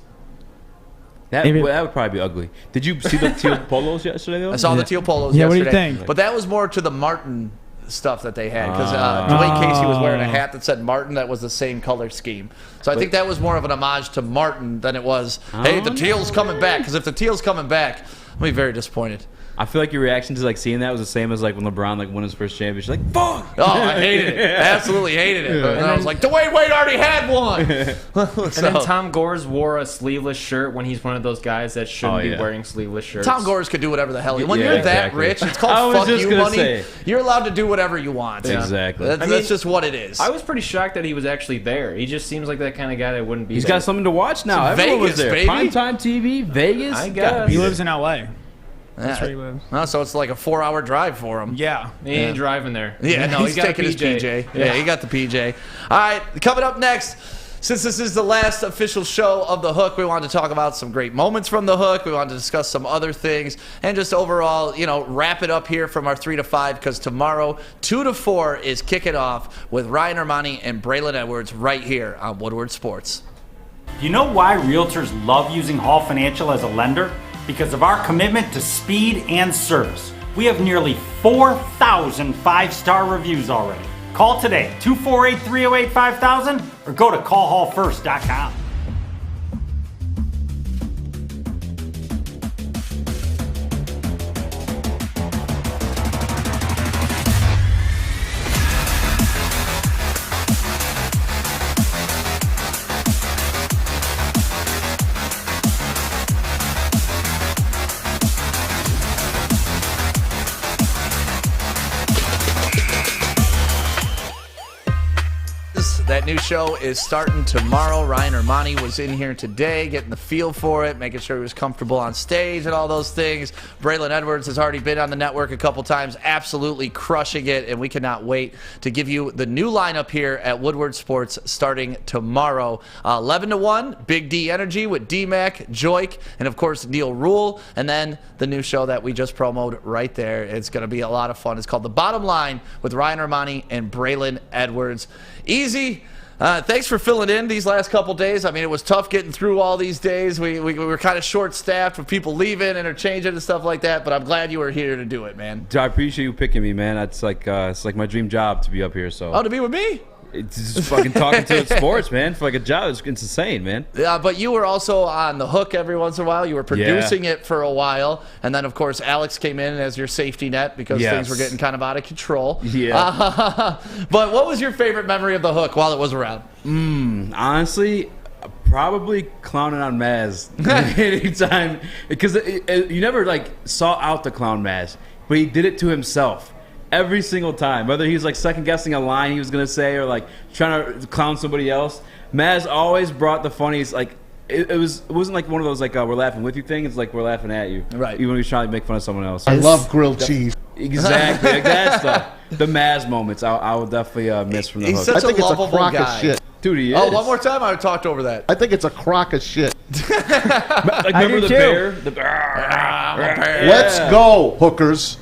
S2: That would probably be ugly. Did you see the teal polos yesterday, though?
S1: I saw the teal polos
S14: Yeah,
S1: yesterday.
S14: what do you think?
S1: But that was more to the Martin stuff that they had because Dwayne Casey was wearing a hat that said Martin that was the same color scheme. So I think that was more of an homage to Martin than it was, hey, the teal's coming back. Because if the teal's coming back, I'm going to be very disappointed.
S2: I feel like your reaction to like seeing that was the same as like when LeBron like won his first championship. Like, fuck!
S1: Oh, I hated it. Absolutely hated it. And I was like, Dwayne Wade already had one.
S13: And then Tom Gores wore a sleeveless shirt when he's one of those guys that shouldn't be wearing sleeveless shirts.
S1: Tom Gores could do whatever the hell he wants. When you're that rich, it's called fuck you money. You're allowed to do whatever you want.
S2: Yeah. Exactly.
S1: That's just what it is.
S13: I was pretty shocked that he was actually there. He just seems like that kind of guy that wouldn't be
S2: He's
S13: there.
S2: got something to watch now. Everyone
S1: Vegas,
S2: was there.
S1: baby.
S2: Primetime TV, Vegas.
S13: I guess.
S14: He lives in L.A. That's where he lives.
S1: Oh, so it's like a 4-hour drive for him.
S14: Yeah.
S13: He ain't driving there.
S1: Yeah, no, he's taking his PJ. Yeah, he got the PJ. All right, coming up next, since this is the last official show of The Hook, we wanted to talk about some great moments from The Hook. We wanted to discuss some other things and just overall, wrap it up here from our 3 to 5 because tomorrow, 2 to 4 is kicking off with Ryan Armani and Braylon Edwards right here on Woodward Sports.
S4: You know why realtors love using Hall Financial as a lender? Because of our commitment to speed and service. We have nearly 4,000 5-star reviews already. Call today, 248-308-5000, or go to callhallfirst.com.
S1: That new show is starting tomorrow. Ryan Armani was in here today getting the feel for it, making sure he was comfortable on stage and all those things. Braylon Edwards has already been on the network a couple times, absolutely crushing it, and we cannot wait to give you the new lineup here at Woodward Sports starting tomorrow. 11 to 1, Big D Energy with D-Mac, Joik, and of course Neil Rule, and then the new show that we just promoted right there. It's going to be a lot of fun. It's called The Bottom Line with Ryan Armani and Braylon Edwards. Easy. Thanks for filling in these last couple days. I mean, it was tough getting through all these days. We were kind of short-staffed with people leaving, interchanging, and stuff like that. But I'm glad you were here to do it, man.
S2: I appreciate you picking me, man. It's like my dream job to be up here. So.
S1: Oh, to be with me?
S2: It's just fucking talking to sports, man. For like a job, it's insane, man.
S1: Yeah, but you were also on The Hook every once in a while. You were producing it for a while. And then, of course, Alex came in as your safety net because things were getting kind of out of control.
S2: Yeah.
S1: But what was your favorite memory of The Hook while it was around?
S2: Honestly, probably clowning on Maz anytime. Because you never, saw out the clown Maz. But he did it to himself. Every single time, whether he was second guessing a line he was gonna say or trying to clown somebody else, Maz always brought the funniest. It wasn't like one of those we're laughing with you thing. It's like we're laughing at you,
S1: right?
S2: Even when he was trying to make fun of someone else.
S21: I love grilled cheese.
S2: Exactly, like that stuff. The Maz moments, I would definitely miss from The Hook.
S1: He's such
S21: I think
S1: a
S21: it's a
S1: lovable
S21: crock
S1: guy.
S21: of shit.
S2: Dude, he is.
S1: Oh, one more time, I talked over that.
S21: I think it's a crock of shit.
S2: Remember the bear?
S21: Let's go, hookers.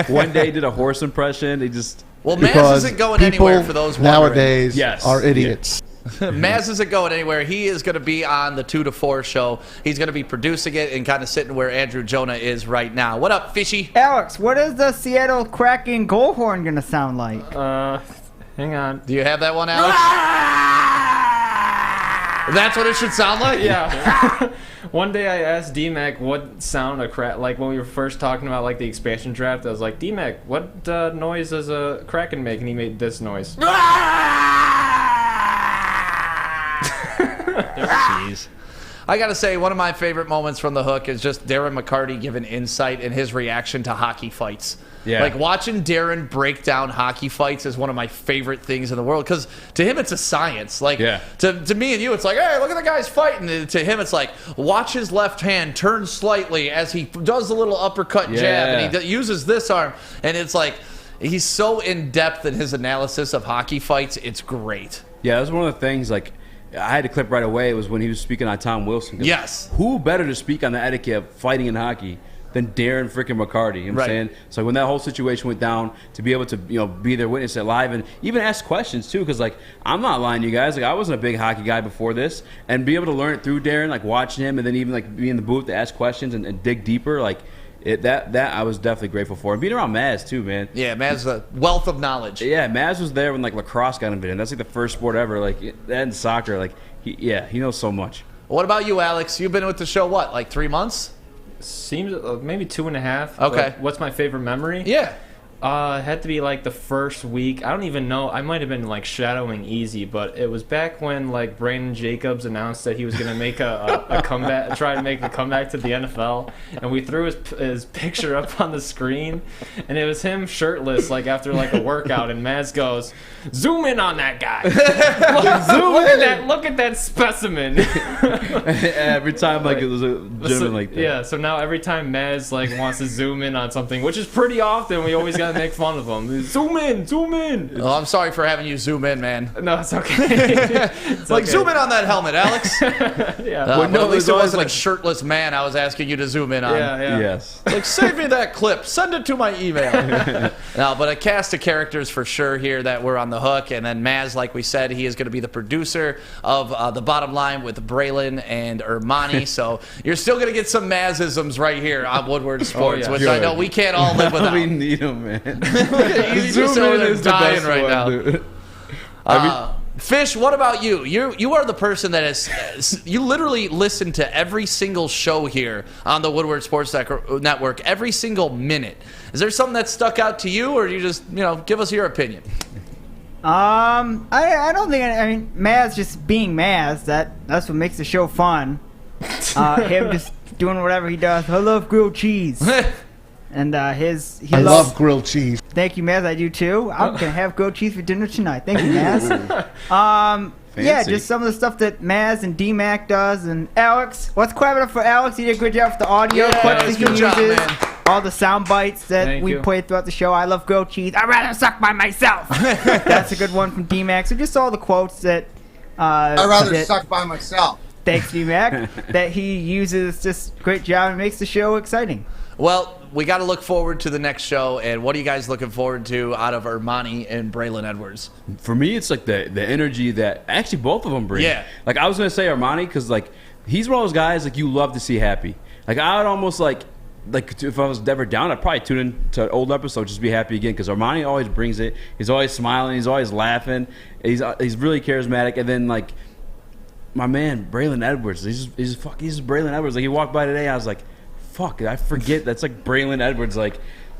S2: One day he did a horse impression. He just
S1: Maz isn't going anywhere for those
S21: nowadays are idiots.
S1: Maz isn't going anywhere. He is going to be on the 2 to 4 show. He's going to be producing it and kind of sitting where Andrew Jonah is right now. What up, Fishy?
S6: Alex, what is the Seattle Kraken goal horn going to sound like?
S13: Hang on.
S1: Do you have that one, Alex? That's what it should sound like?
S13: Yeah. One day I asked D-Mac what sound when we were first talking about the expansion draft. I was like, D-Mac, what noise does a Kraken make? And he made this noise.
S1: Jeez. I got to say, one of my favorite moments from The Hook is just Darren McCarty giving insight and his reaction to hockey fights.
S2: Yeah.
S1: Watching Darren break down hockey fights is one of my favorite things in the world because to him it's a science. To me and you, it's like, hey, look at the guys fighting. And to him, it's like, watch his left hand turn slightly as he does a little uppercut jab and he uses this arm. And it's like, he's so in-depth in his analysis of hockey fights. It's great.
S2: Yeah, that was one of the things, I had to clip right away. It was when he was speaking on Tom Wilson.
S1: Yes.
S2: Who better to speak on the etiquette of fighting in hockey than Darren freaking McCarty. You know what I'm saying? So when that whole situation went down, to be able to be their witness at live and even ask questions too, because like I'm not lying to you guys, like I wasn't a big hockey guy before this, and be able to learn it through Darren, like watching him, and then even like be in the booth to ask questions and dig deeper, like. That I was definitely grateful for. And being around Maz, too, man.
S1: Yeah, Maz is a wealth of knowledge.
S2: Yeah, Maz was there when, like, lacrosse got invented. That's, like, the first sport ever. Like, that and soccer. Like, he knows so much.
S1: What about you, Alex? You've been with the show, what, like 3 months?
S13: Seems maybe 2.5.
S1: Okay.
S13: What's my favorite memory?
S1: Yeah.
S13: It had to be like the first week. I don't even know. I might have been like shadowing Easy, but it was back when like Brandon Jacobs announced that he was gonna make a comeback, try to make a comeback to the NFL, and we threw his picture up on the screen, and it was him shirtless like after like a workout, and Maz goes, "Zoom in on that guy. Look at that specimen."
S2: Every time like it was a gentleman like that.
S13: Yeah. So now every time Maz like wants to zoom in on something, which is pretty often, we always got make fun of them. Zoom in.
S1: Oh, I'm sorry for having you zoom in, man.
S13: No, it's okay.
S1: Zoom in on that helmet, Alex.
S13: Yeah.
S1: But at least it wasn't a shirtless man I was asking you to zoom in on.
S13: Yeah.
S2: Yes.
S1: Like, save me that clip. Send it to my email. No, but a cast of characters for sure here that were on the hook. And then Maz, like we said, he is going to be the producer of The Bottom Line with Braylon and Ermani. So you're still going to get some Mazisms right here on Woodward Sports, which I know we can't all live without.
S2: We need them, man.
S1: He's just over there dying right now. Fish, what about you? You are the person that is. You literally listen to every single show here on the Woodward Sports Network, every single minute. Is there something that stuck out to you, or you just give us your opinion?
S6: I don't think. I mean, Maz just being Maz. That's what makes the show fun. Him just doing whatever he does. I love grilled cheese. And I
S21: love grilled cheese.
S6: Thank you, Maz. I do too. I'm gonna have grilled cheese for dinner tonight. Thank you, Maz. Yeah, just some of the stuff that Maz and D-Mac does, and Alex. Let's clap it up for Alex. He did a good job with the audio clips that he uses.
S1: Job, man.
S6: All the sound bites that we played throughout the show. I love grilled cheese. I'd rather suck by myself. That's a good one from D-Mac. So just all the quotes that.
S20: I'd rather suck by myself.
S6: Thanks, D-Mac. That he uses. Just great job and makes the show exciting.
S1: Well, we got to look forward to the next show. And what are you guys looking forward to out of Ermani and Braylon Edwards? For me, it's like the energy that actually both of them bring. Yeah. Like I was going to say Ermani because like he's one of those guys like you love to see happy. Like I would almost like if I was ever down, I'd probably tune in to an old episode just to be happy again because Ermani always brings it. He's always smiling. He's always laughing. He's really charismatic. And then like my man Braylon Edwards, he's Braylon Edwards. Like he walked by today, I was like, fuck, I forget that's like Braylon Edwards. Like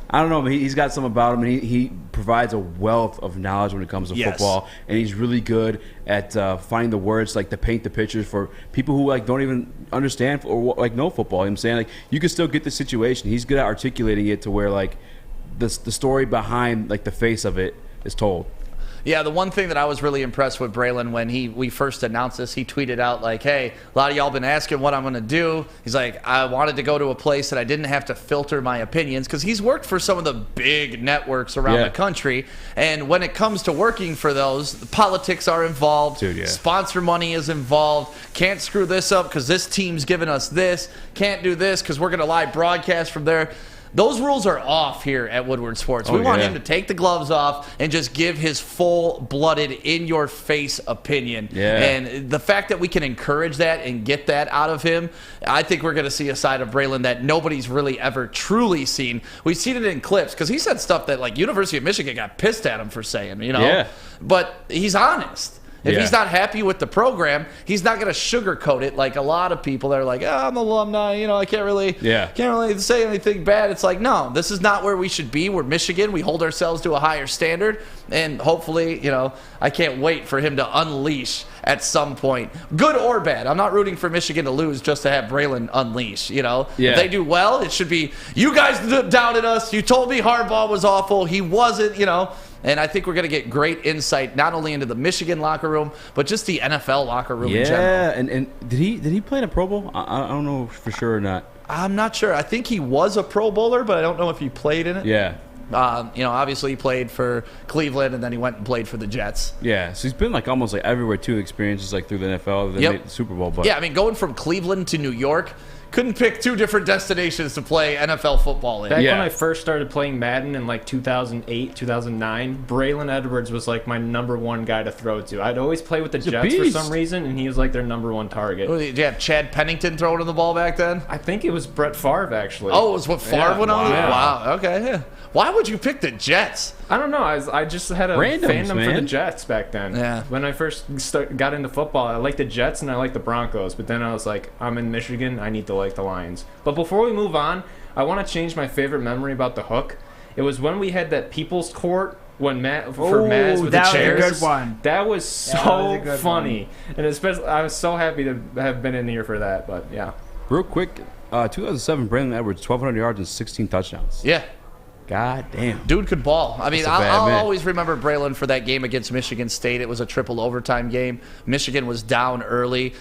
S1: I don't know, he's got something about him, and he provides a wealth of knowledge when it comes to football, and he's really good at finding the words like to paint the pictures for people who like don't even understand or like know football. You know what I'm saying, like you can still get the situation. He's good at articulating it to where like the story behind like the face of it is told. Yeah, the one thing that I was really impressed with Braylon when we first announced this, he tweeted out like, hey, a lot of y'all been asking what I'm going to do. He's like, I wanted to go to a place that I didn't have to filter my opinions because he's worked for some of the big networks around the country. And when it comes to working for those, the politics are involved. Dude, sponsor money is involved. Can't screw this up because this team's giving us this. Can't do this because we're going to live broadcast from there. Those rules are off here at Woodward Sports. We want him to take the gloves off and just give his full-blooded, in-your-face opinion. Yeah. And the fact that we can encourage that and get that out of him, I think we're going to see a side of Braylon that nobody's really ever truly seen. We've seen it in clips because he said stuff that, like, University of Michigan got pissed at him for saying, you know? Yeah. But he's honest. If he's not happy with the program, he's not going to sugarcoat it like a lot of people that are like, I'm an alumni, I can't really say anything bad. It's like, no, this is not where we should be. We're Michigan. We hold ourselves to a higher standard. And hopefully, I can't wait for him to unleash at some point, good or bad. I'm not rooting for Michigan to lose just to have Braylon unleash, If they do well, it should be, you guys doubted us. You told me Harbaugh was awful. He wasn't, And I think we're going to get great insight not only into the Michigan locker room, but just the NFL locker room in general. Yeah, and did he play in a Pro Bowl? I don't know for sure or not. I'm not sure. I think he was a Pro Bowler, but I don't know if he played in it. Yeah. Obviously he played for Cleveland, and then he went and played for the Jets. Yeah, so he's been like almost like everywhere too. Experiences like through the NFL, then made the Super Bowl. But yeah, I mean, going from Cleveland to New York, couldn't pick two different destinations to play NFL football in.
S13: Back when I first started playing Madden in like 2008, 2009, Braylon Edwards was like my #1 guy to throw to. I'd always play with the Jets for some reason, and he was like their #1 target.
S1: Did you have Chad Pennington throwing the ball back then?
S13: I think it was Brett Favre, actually.
S1: Oh, it was what Favre went on?
S13: Yeah.
S1: Wow, okay, yeah. Why would you pick the Jets?
S13: I don't know. I just had a fandom for the Jets back then.
S1: Yeah.
S13: When I first got into football, I liked the Jets and I liked the Broncos. But then I was like, I'm in Michigan. I need to like the Lions. But before we move on, I want to change my favorite memory about the hook. It was when we had that People's Court when Maz with the chairs.
S6: That was a good one.
S13: That was so funny. And especially, I was so happy to have been in here for that. But yeah.
S2: Real quick, 2007, Braylon Edwards, 1,200 yards and 16 touchdowns.
S1: Yeah.
S2: God damn.
S1: Dude could ball. I mean,
S2: That's a bad
S1: I'll
S2: man.
S1: always remember Braylon for that game against Michigan State. It was a triple overtime game. Michigan was down early.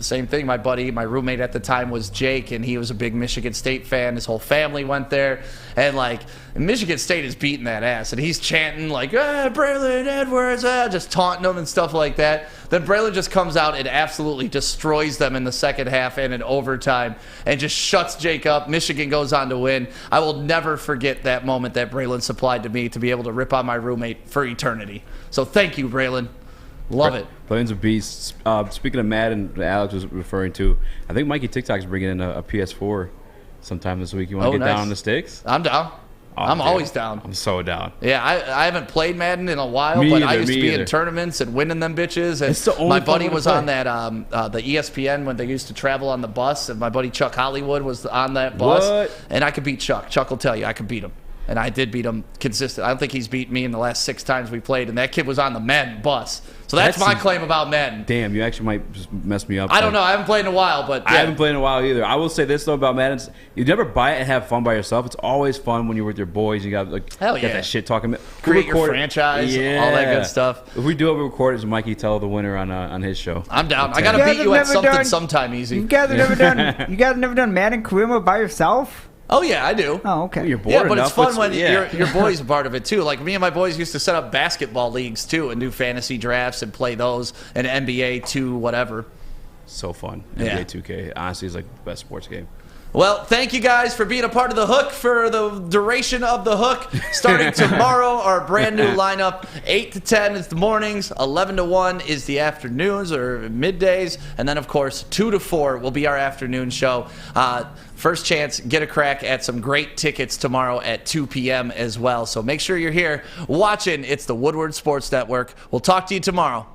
S1: Same thing. My roommate at the time was Jake, and he was a big Michigan State fan. His whole family went there. And, like, Michigan State is beating that ass. And he's chanting, like, Braylon Edwards, just taunting them and stuff like that. Then Braylon just comes out and absolutely destroys them in the second half and in overtime and just shuts Jake up. Michigan goes on to win. I will never forget that moment that Braylon supplied to me to be able to rip on my roommate for eternity. So thank you, Braylon. Love it.
S2: Braylon's a beast. Speaking of Madden, Alex was referring to, I think Mikey TikTok's bringing in a PS4 sometime this week. You want to get down on the stakes?
S1: I'm down.
S2: Oh,
S1: I'm
S2: dude,
S1: always down.
S2: I'm so down.
S1: Yeah, I haven't played Madden in a while,
S2: Me
S1: but
S2: either,
S1: I used to
S2: me
S1: be
S2: either.
S1: in tournaments and winning them bitches. And
S2: It's the only
S1: my
S2: fun
S1: buddy
S2: one to
S1: was
S2: play.
S1: on that the ESPN when they used to travel on the bus, and my buddy Chuck Hollywood was on that bus.
S2: What?
S1: And I could beat Chuck. Chuck will tell you I could beat him. And I did beat him consistent. I don't think he's beat me in the last 6 times we played, and that kid was on the Madden bus. So that's my claim about Madden.
S2: Damn, you actually might just mess me up.
S1: I don't know. I haven't played in a while, but
S2: I
S1: yeah.
S2: haven't played in a while either. I will say this though about Madden: you never buy it and have fun by yourself. It's always fun when you're with your boys. You got like
S1: Hell
S2: got
S1: yeah.
S2: that shit talking.
S1: Create your franchise, all that good stuff.
S2: If we do it, we record it. As Mikey tell the winner on his show.
S1: I'm down. I gotta beat you at something sometime easy.
S6: You guys have never done Madden career mode by yourself?
S1: Oh yeah, I do.
S6: Oh okay.
S2: You're bored
S1: Yeah, but it's
S2: enough.
S1: fun when your boys are part of it too. Like me and my boys used to set up basketball leagues too and do fantasy drafts and play those and NBA 2 whatever.
S2: So fun.
S1: Yeah.
S2: NBA 2K honestly is like the best sports game.
S1: Well, thank you guys for being a part of the Hook for the duration of the Hook. Starting tomorrow, our brand new lineup: 8 to 10 is the mornings, 11 to 1 is the afternoons or middays, and then of course 2 to 4 will be our afternoon show. First chance, get a crack at some great tickets tomorrow at 2 p.m. as well. So make sure you're here watching. It's the Woodward Sports Network. We'll talk to you tomorrow.